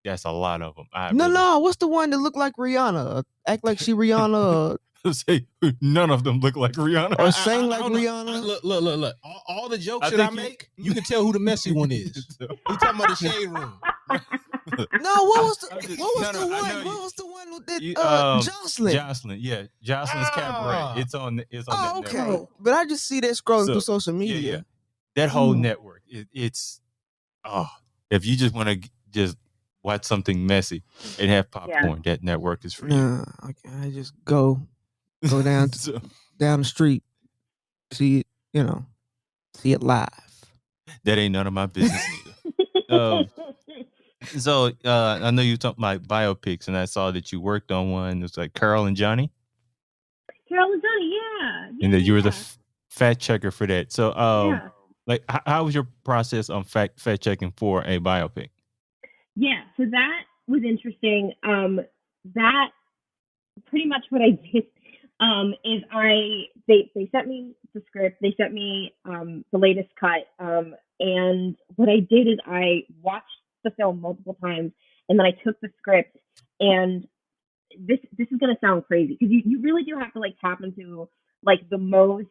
That's a lot of them. No, what's the one that looked like Rihanna? Act like she Rihanna. Say none of them look like Rihanna. Or sang like Rihanna. Look. All the jokes that I make, you can tell who the messy one is. You talking about the Shade Room? No, what was the one with that Jocelyn? Jocelyn's Cabaret. It's on that okay. network. But I just see that scrolling through social media. Yeah. That whole network. It's if you just want to just watch something messy and have popcorn, that network is for you. Okay. I just go down down the street, see it, see it live. That ain't none of my business either. So I know you talked about biopics, and I saw that you worked on one. It was like Carol and Johnny. Carol and Johnny, yeah. And that you were the fact checker for that. So, like, how was your process on fact checking for a biopic? Yeah, so that was interesting. That pretty much what I did is they sent me the script, they sent me the latest cut, and what I did is I watched the film multiple times, and then I took the script, and this is gonna sound crazy because you really do have to like tap into like the most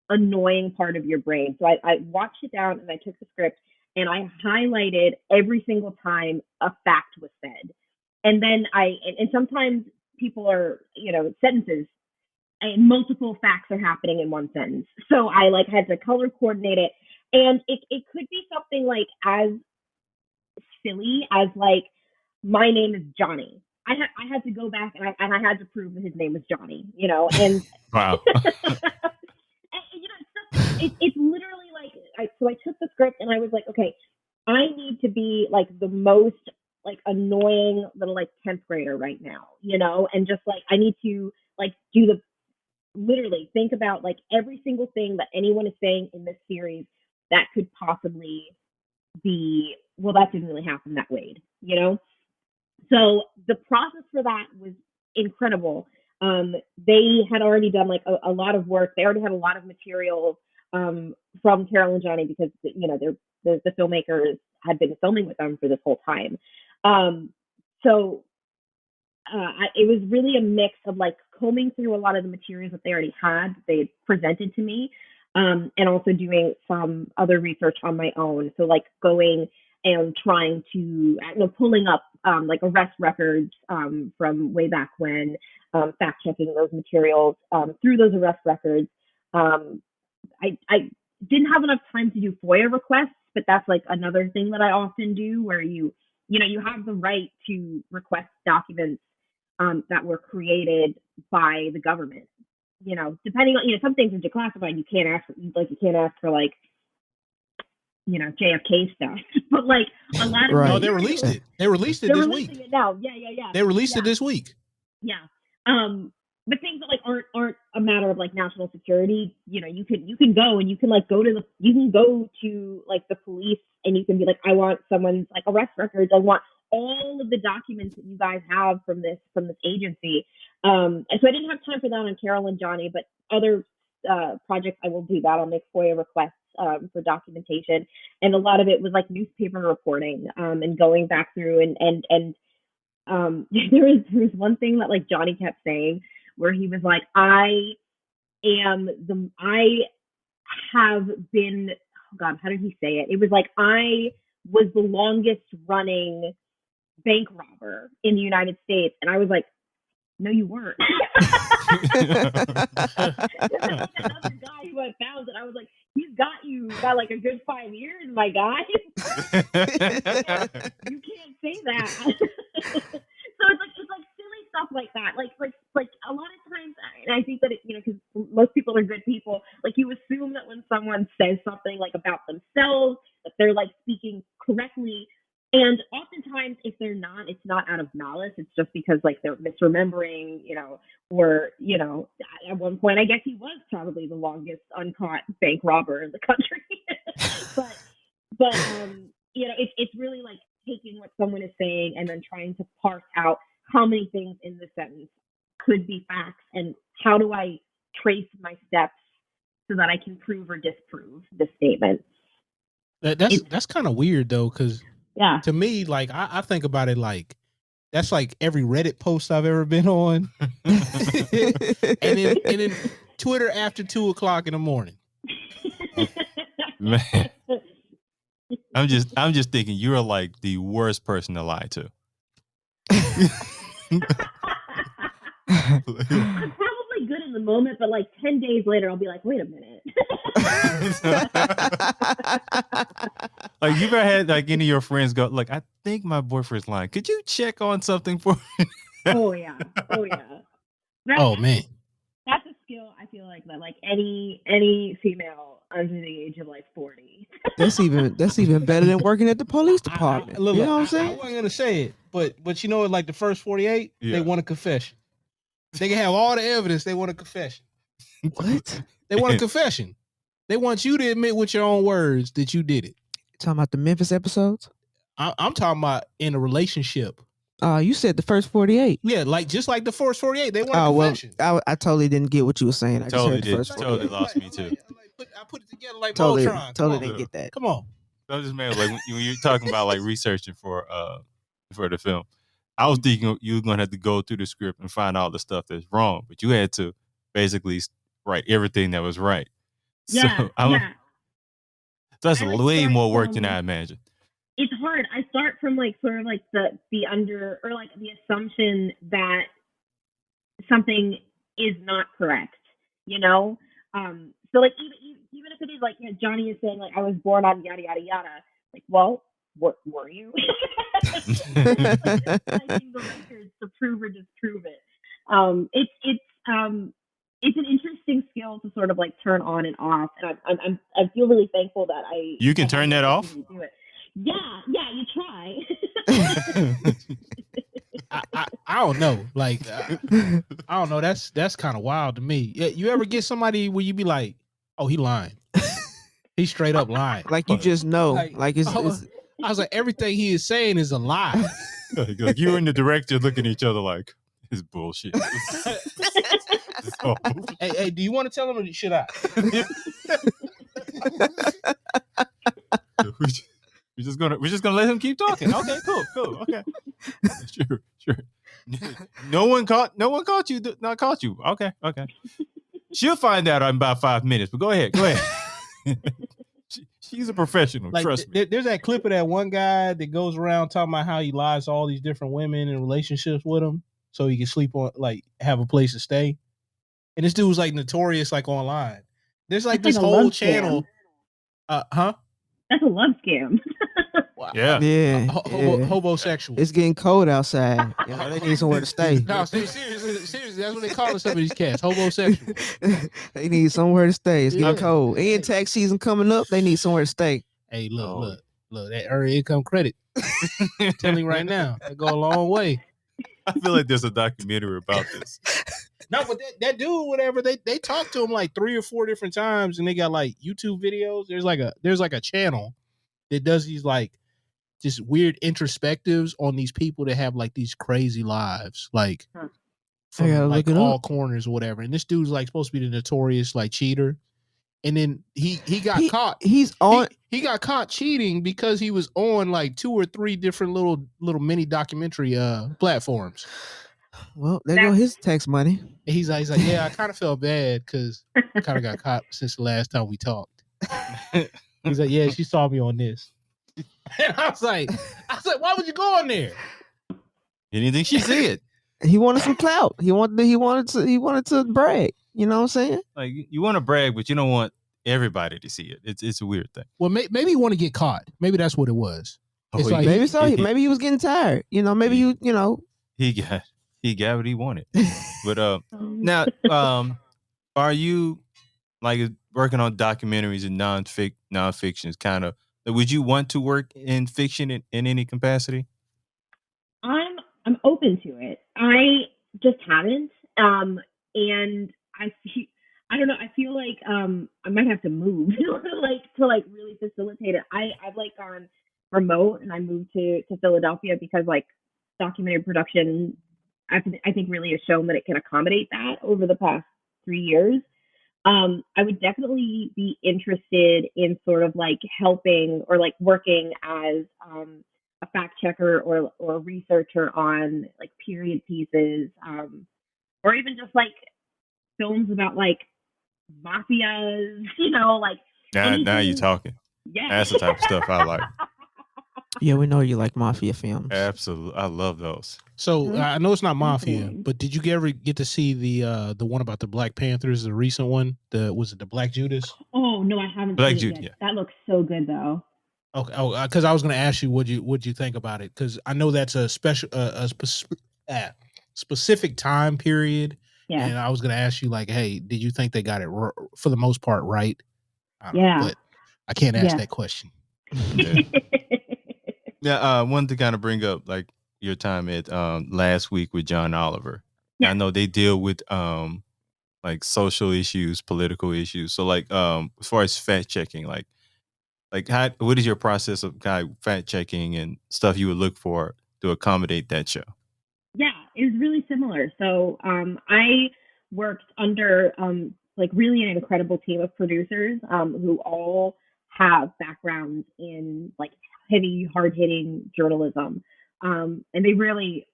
annoying part of your brain. So I watched it down and I took the script and I highlighted every single time a fact was said. And then and sometimes people are, sentences and multiple facts are happening in one sentence. So I like had to color coordinate it. And it could be something like as silly as like, my name is Johnny. I had to go back and I had to prove that his name was Johnny, and wow. It's literally like, so I took the script and I was like, okay, I need to be like the most like annoying little like 10th grader right now, and just like, I need to like literally think about like every single thing that anyone is saying in this series that could possibly be, well, that didn't really happen that way, So the process for that was incredible. They had already done like a lot of work. They already had a lot of materials from Carol and Johnny because the filmmakers had been filming with them for this whole time. It was really a mix of like combing through a lot of the materials that they already had, that they had presented to me, and also doing some other research on my own. So like going and trying to, pulling up like arrest records from way back when, fact checking those materials through those arrest records. I didn't have enough time to do FOIA requests, but that's like another thing that I often do, where you have the right to request documents that were created by the government. depending on, some things are declassified. You can't ask for like, JFK stuff. But like a lot of Right. No, they released it. They released it they're this releasing week. it now. Yeah. They released it this week. Yeah. But things that like aren't a matter of like national security, you can go and you can like go to like the police and you can be like, I want someone's like arrest records. I want all of the documents that you guys have from this agency. And so I didn't have time for that on Carol and Johnny, but other projects I will do that. I'll make FOIA requests for documentation, and a lot of it was like newspaper reporting and going back through and there was one thing that like Johnny kept saying where he was like, I have been, oh God, how did he say it? It was like, I was the longest running bank robber in the United States. And I was like, no, you weren't. Another guy who I found that I was like, he's got you by like a good 5 years, my guy. You can't say that. So it's like silly stuff like that. Like a lot of times, and I think that because most people are good people, like you assume that when someone says something like about themselves, that they're like speaking correctly. And oftentimes, if they're not, it's not out of malice. It's just because like they're misremembering, or at one point, I guess he was probably the longest uncaught bank robber in the country. but it's really like taking what someone is saying and then trying to parse out how many things in the sentence could be facts and how do I trace my steps so that I can prove or disprove the statement. That's kind of weird though, because yeah, to me, like I think about it like that's like every Reddit post I've ever been on, and then Twitter after 2:00 in the morning. Man, I'm just thinking you're like the worst person to lie to. I'm probably good in the moment, but like 10 days later, I'll be like, wait a minute. Like you ever had like any of your friends go, like, I think my boyfriend's lying. Could you check on something for me? Oh yeah. Man. That's a skill I feel like that like any female under the age of like 40. That's even better than working at the police department. Look, you know what I'm saying? I wasn't gonna say it, but like the first 48, they want a confession. They can have all the evidence. They want a confession. What? They want a confession. They want you to admit with your own words that you did it. Talking about the Memphis episodes? I'm talking about in a relationship. You said the first 48. Yeah, like just like the first 48, they want a confession. Well, I totally didn't get what you were saying. I totally just heard the first 48. Totally lost me too. I put it together like Totally Voltron. didn't get that. Come on. I was just mad like when you're talking about like researching for the film. I was thinking you were gonna have to go through the script and find all the stuff that's wrong, but you had to basically write everything that was right. Yeah, so that's way more work from, than I imagined. It's hard. I start from like sort of like the under or like the assumption that something is not correct, So like even if it is like Johnny is saying like I was born on yada yada yada, like well. Were you? Citing the records to prove or disprove it. It's an interesting skill to sort of like turn on and off, and I feel really thankful that You can turn that off. Do it. Yeah, you try. I don't know. Like I don't know. That's kind of wild to me. Yeah, you ever get somebody where you be like, oh, he lying. He's straight up lying. Like you just know. Like it's I was like, everything he is saying is a lie. Like you and the director looking at each other like, it's bullshit. Hey, do you want to tell him or should I? We're just gonna let him keep talking. Okay, cool. Okay, sure. No one caught you. Not caught you. Okay. She'll find out in about 5 minutes. But go ahead. She's a professional. Like, trust me. There's that clip of that one guy that goes around talking about how he lies to all these different women in relationships with him so he can sleep on, like, have a place to stay. And this dude's like notorious, like online. There's like this whole channel. That's a love scam. Yeah. Yeah, Hobosexual. It's getting cold outside. You know, they need somewhere to stay. No, seriously, that's what they call some of these cats. Hobosexual. They need somewhere to stay. It's getting Yeah. cold. And tax season coming up. They need somewhere to stay. Hey, look, that earned income credit. I'm telling you right now, that go a long way. I feel like there's a documentary about this. No, but that dude, whatever, they talked to him like 3 or 4 different times, and they got like YouTube videos. There's like a channel that does these like just weird introspectives on these people that have like these crazy lives, like from like all corners or whatever. And this dude's like supposed to be the notorious like cheater. And then he got caught. He got caught cheating because he was on like 2 or 3 different little mini documentary platforms. Well, there go his tax money. And he's like, yeah, I kind of felt bad because I kind of got caught since the last time we talked. He's like, yeah, she saw me on this. And I was like, why would you go on there? You didn't think she see it? He wanted some clout. He wanted to brag. You know what I'm saying? Like you want to brag, but you don't want everybody to see it. It's a weird thing. Well, maybe he want to get caught. Maybe that's what it was. It's like, maybe so. Maybe he was getting tired. You know, maybe he got what he wanted. But now, are you like working on documentaries and nonfictions? Kind of. Would you want to work in fiction in any capacity? I'm open to it. I just haven't. And I don't know. I feel like I might have to move to really facilitate it. I've like gone remote, and I moved to Philadelphia because like documentary production, I think really has shown that it can accommodate that over the past 3 years. I would definitely be interested in sort of like helping or like working as a fact checker or a researcher on like period pieces, or even just like films about like mafias, like now you're talking. Yeah, that's the type of stuff I like. Yeah, we know you like mafia films. Absolutely, I love those. So I know it's not mafia, but did you ever get to see the one about the Black Panthers, the recent one? Was it the Black Judas? Oh no, I haven't. Black seen it Judas. yet. That looks so good though. Okay, because I was going to ask you, what you think about it? Because I know that's a specific time period. Yeah. And I was going to ask you, like, hey, did you think they got it for the most part right? Yeah. But I can't ask that question. Yeah, I wanted to kind of bring up like your time at last week with John Oliver. Yeah. I know they deal with like social issues, political issues. So like as far as fact checking, like what is your process of kind of fact checking and stuff you would look for to accommodate that show? Yeah, it was really similar. So I worked under like really an incredible team of producers who all have backgrounds in like heavy, hard-hitting journalism. And they really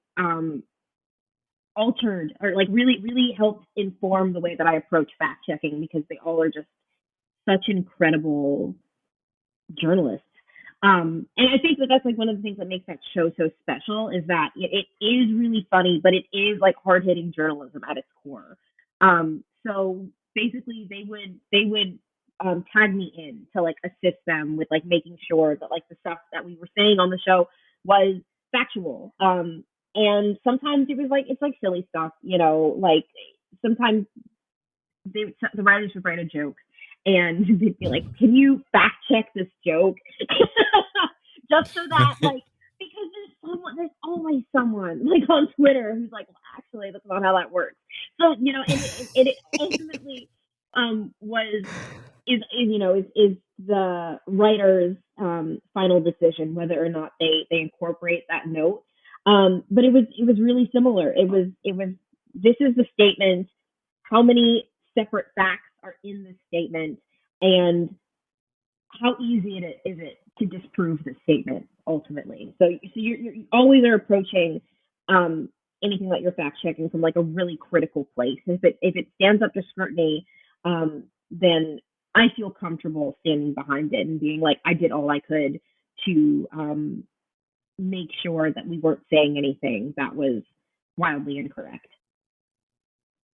altered or like really helped inform the way that I approach fact checking, because they all are just such incredible journalists. And I think that's like one of the things that makes that show so special is that it is really funny, but it is like hard-hitting journalism at its core. So basically they would tag me in to like assist them with like making sure that like the stuff that we were saying on the show was factual. And sometimes it's like silly stuff, like sometimes the writers would write a joke and they'd be like, can you fact check this joke? Just so that like, because there's always someone like on Twitter who's like, well, actually that's not how that works. So, and it ultimately is the writer's final decision whether or not they incorporate that note. But it was really similar. It was this is the statement. How many separate facts are in this statement, and how easy is it to disprove the statement ultimately? So you always are approaching anything that you're fact checking from like a really critical place. If it stands up to scrutiny, then I feel comfortable standing behind it and being like, I did all I could to make sure that we weren't saying anything that was wildly incorrect.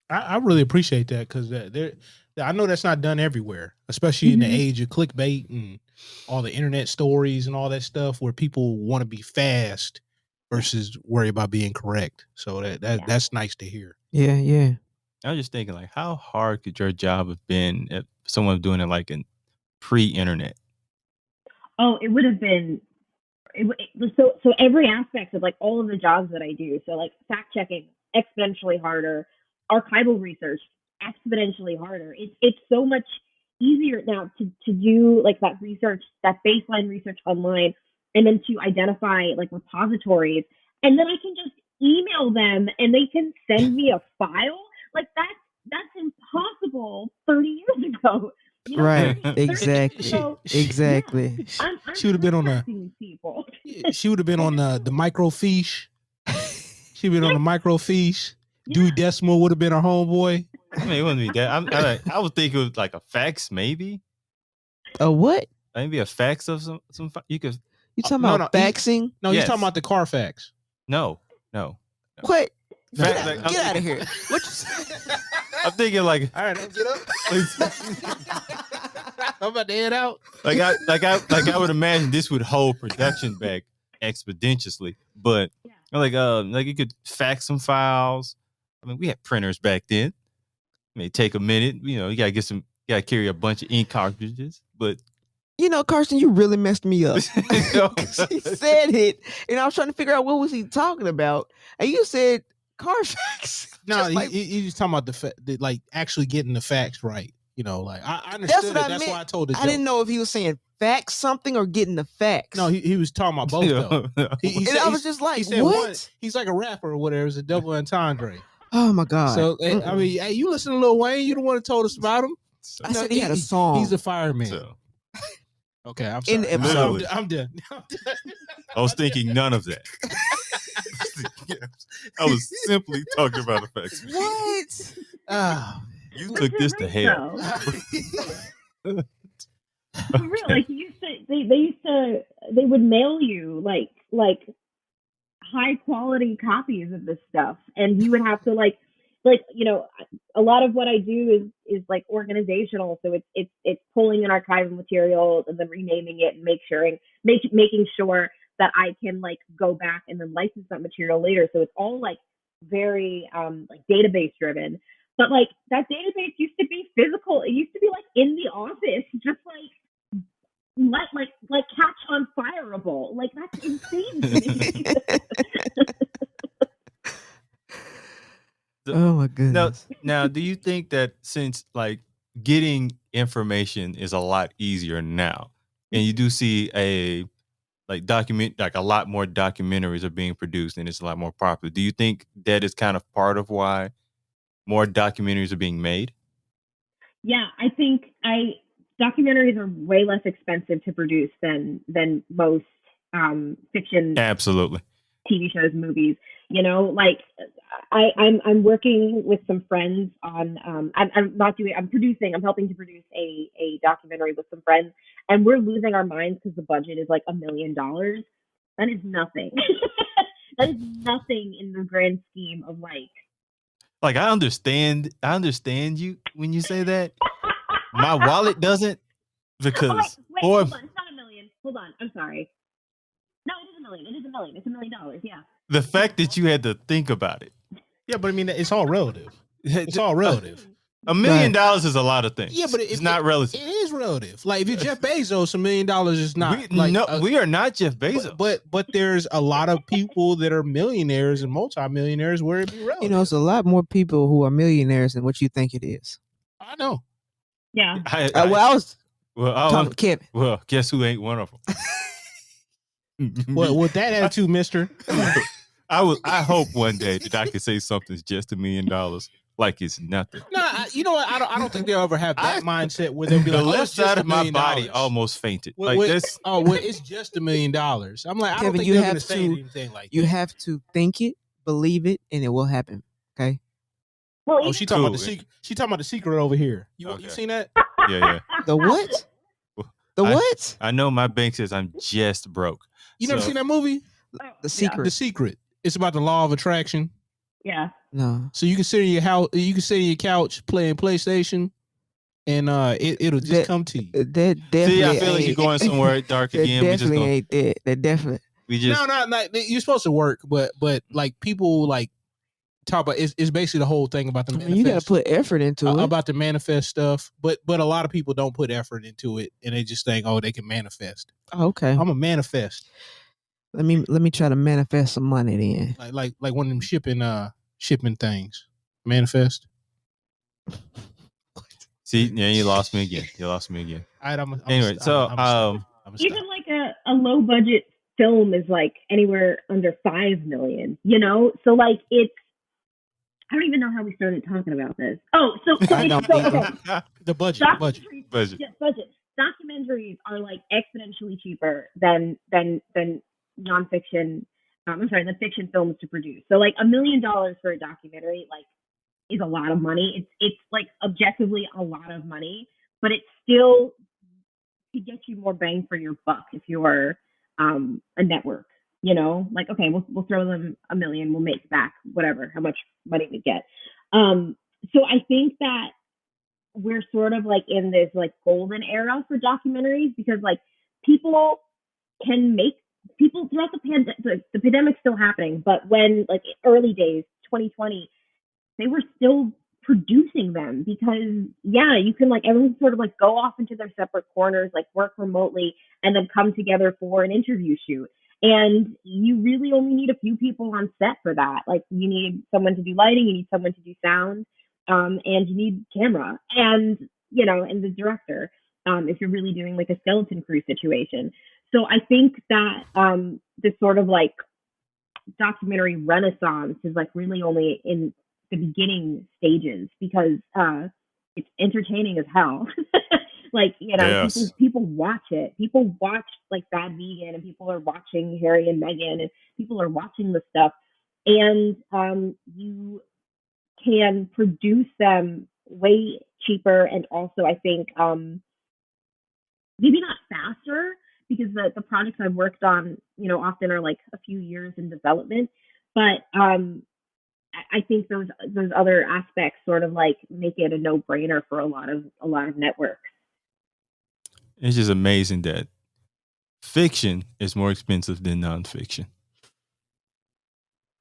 I really appreciate that because I know that's not done everywhere, especially in the age of clickbait and all the internet stories and all that stuff where people want to be fast versus worry about being correct. So that's nice to hear. Yeah, yeah. I was just thinking, like, how hard could your job have been if someone doing it like in pre-internet? Oh, it would have been so every aspect of like all of the jobs that I do. So like fact checking, exponentially harder, archival research, exponentially harder. It's so much easier now to do like that research, that baseline research online, and then to identify like repositories, and then I can just email them and they can send me a file. Like that's impossible 30 years ago. You know, Right. 30 Exactly. So, Exactly. yeah, I'm She would have been on contacting these people. she would have been on the microfiche. She been on the microfiche. Dewey Decimal would have been her homeboy. I mean, it wouldn't be that. I would think it was like a fax, maybe. A what? Maybe a fax of some. You could. You talking no, about no, faxing? No, he's Yes. talking about the Carfax. No. What? Fact, Get, like, out, get out of here. What you say? I'm thinking like All right, get up. I'm about to head out. I would imagine this would hold production back exponentially, but like you could fax some files. I mean, we had printers back then. It may take a minute. You know, you gotta carry a bunch of ink cartridges, but You know, Carson, you really messed me up. He said it, and I was trying to figure out what was he talking about, and you said Carfax. No, Just like- he's talking about the like actually getting the facts right. You know, like I understood That's it. what I That's meant. why I told it. I didn't know if he was saying fax something or getting the facts. No, he was talking about both though. He and said- I was just like, he said what? He's like a rapper or whatever. It's a double entendre. Oh my god! So I mean, hey, you listen to Lil Wayne. You the one that told us about him. I said he had a song. He's a fireman. So, Okay, I'm In sorry. the episode. Literally. I'm done. I was thinking none of that. I was simply talking about the facts. What? Ah, You took this to hell. For real, like they would mail you like high quality copies of this stuff, and you would have to like you know, a lot of what I do is like organizational, so it's pulling in archival materials and then renaming it and making sure that I can like go back and then license that material later. So it's all like very like database driven. But like that database used to be physical. It used to be like in the office, just like catch on fireable. Like that's insane to me. Oh my goodness! Now, do you think that since like getting information is a lot easier now, and you do see a lot more documentaries are being produced and it's a lot more popular, do you think that is kind of part of why more documentaries are being made? Yeah, I think documentaries are way less expensive to produce than most fiction Absolutely. TV shows, movies. You know, like I'm working with some friends on I'm helping to produce a documentary with some friends, and we're losing our minds because the budget is like $1 million. That is nothing. That is nothing in the grand scheme of like I understand you when you say that. My wallet doesn't, because wait, boy, hold on, it's not $1 million. Hold on, I'm sorry. No, it is $1 million. It is $1 million. It's $1 million. Yeah. the fact that you had to think about it. yeah, but I mean, it's all relative. It's all relative. $1 million is a lot of things. Yeah, but it's not relative. It is relative. Like if you're Jeff Bezos, $1 million is not. We are not Jeff Bezos. But there's a lot of people that are millionaires and multimillionaires where it be relative. You know, it's a lot more people who are millionaires than what you think it is. I know. Yeah. I was talking to Kevin. Well, guess who ain't one of them? Well, with that attitude, Mister. I hope one day that I can say something's just $1 million like it's nothing. No, you know what? I don't think they'll ever have that mindset where they'll be The like, left it's just side $1 of my million. body almost fainted. Well, Like this. it's just $1 million. I'm like, I Kevin, don't think you they're have gonna say to- anything like You that. have to think it, believe it, and it will happen. Okay. Well, Oh, she talking about the Cool. secret. She talking about the secret over here. You Okay. seen that? Yeah. The what? The what? I know my bank says I'm just broke. You never So- seen that movie? The secret. The Secret. It's about the law of attraction. Yeah. No. So you can sit in your house, you can sit in your couch playing PlayStation, and it'll just That- come to you. That definitely. See, I feel like ain't- you're going somewhere dark That again. We just definitely gonna, ain't that. That definitely. we just No, not you're supposed to work, but like people like talk about it's basically the whole thing about the I manifest. mean, you got to put effort into it. About the manifest stuff, but a lot of people don't put effort into it, and they just think, oh, they can manifest. Oh, okay. I'm a manifest. Let me try to manifest some money then. Like one of them shipping things. Manifest. see. Yeah, you lost me again. You lost me again. All right, Anyway, so, Even like a low budget film is like anywhere under $5 million, you know? So like it's, I don't even know how we started talking about this. Oh, so I don't either. the budget. Budget. Yeah, budget. Documentaries are like exponentially cheaper than nonfiction. The fiction films to produce. So like $1 million for a documentary like is a lot of money. It's like objectively a lot of money, but it's still to get you more bang for your buck if you're a network. You know, like okay, we'll throw them $1 million, we'll make back whatever, how much money we get. So I think that we're sort of like in this like golden era for documentaries because like people throughout the pandemic's still happening, but when like early days 2020 they were still producing them because you can like everyone sort of like go off into their separate corners, like work remotely and then come together for an interview shoot. And you really only need a few people on set for that. Like you need someone to do lighting, you need someone to do sound, and you need camera and and the director, if you're really doing like a skeleton crew situation. So I think that this sort of like documentary renaissance is like really only in the beginning stages because it's entertaining as hell. Like Yes. people watch it. People watch like Bad Vegan, and people are watching Harry and Meghan, and people are watching the stuff, and you can produce them way cheaper, and also I think maybe not faster because the projects I've worked on, often are like a few years in development, but I think those other aspects sort of like make it a no-brainer for a lot of networks. It's just amazing that fiction is more expensive than nonfiction.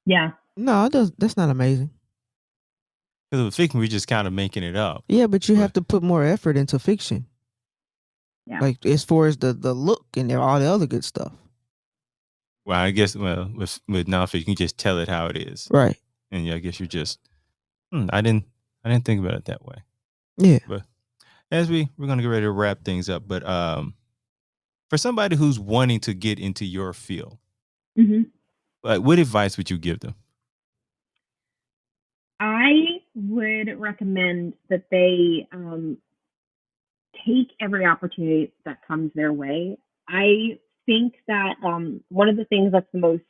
Yeah. No, that's not amazing. Because with fiction, we're just kind of making it up. Yeah, but you have to put more effort into fiction. Yeah. Like as far as the look and all the other good stuff. Well, I guess with nonfiction, you can just tell it how it is, Right. and I guess you just I didn't think about it that way. Yeah. But as we're gonna get ready to wrap things up, but for somebody who's wanting to get into your field, what advice would you give them? I would recommend that they take every opportunity that comes their way. I think that one of the things that's the most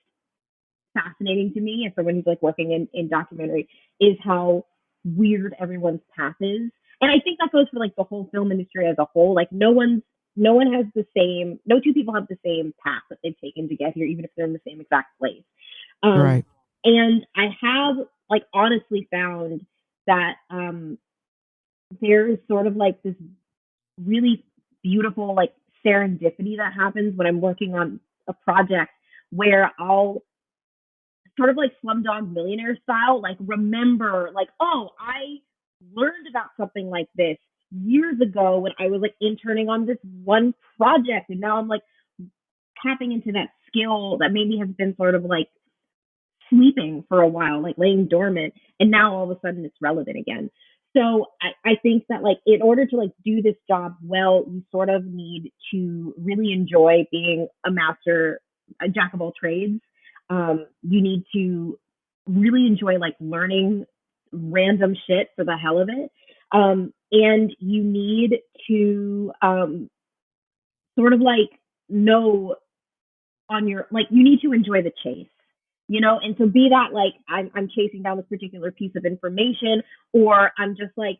fascinating to me as someone who's like working in documentary is how weird everyone's path is. And I think that goes for like the whole film industry as a whole. Like no two people have the same path that they've taken to get here, even if they're in the same exact place. Right. And I have like honestly found that there's sort of like this really beautiful like serendipity that happens when I'm working on a project where I'll sort of like Slumdog Millionaire style, like remember like, oh, I learned about something like this years ago when I was like interning on this one project, and now I'm like tapping into that skill that maybe has been sort of like sleeping for a while, like laying dormant, and now all of a sudden it's relevant again. So I think that like in order to like do this job well, you sort of need to really enjoy being a jack of all trades. You need to really enjoy like learning random shit for the hell of it. And you need to sort of like know on your, like, you need to enjoy the chase, and so be that like I'm chasing down this particular piece of information, or I'm just like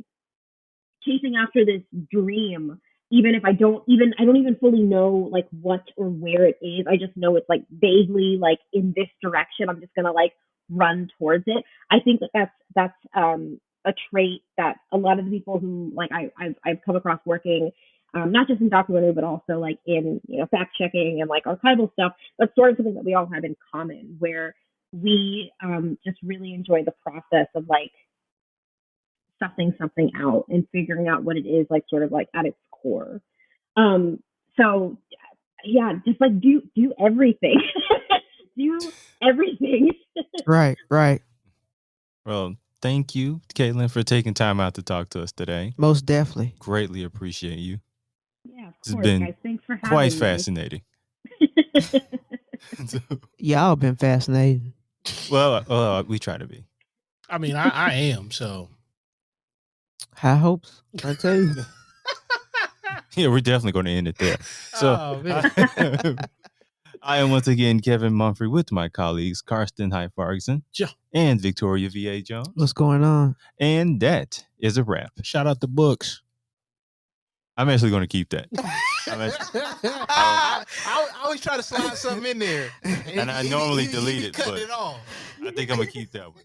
chasing after this dream, even if I don't even fully know like what or where it is. I just know it's like vaguely like in this direction. I'm just gonna like run towards it. I think that's a trait that a lot of the people who like I've come across working, not just in documentary but also like in fact checking and like archival stuff. That's sort of something that we all have in common, where we just really enjoy the process of like sussing something out and figuring out what it is, like sort of like at its core. So yeah, just like do everything. Do everything. Right. Well, thank you, Caitlin, for taking time out to talk to us today. Most definitely. Greatly appreciate you. Yeah, of It's course, been guys. Thanks for having quite me. fascinating. Y'all been fascinating. Well, we try to be. I mean, I am, so. High hopes, I tell you. Yeah, we're definitely going to end it there. So Oh, man. I am once again Kevin Mumphrey with my colleagues Karsten Heif-Argson Ja. and Victoria V.A. Jones. What's going on? And that is a wrap. Shout out the books. I'm actually going to keep that. I always try to slide something in there. And I normally delete it, cut but it off. I think I'm going to keep that one.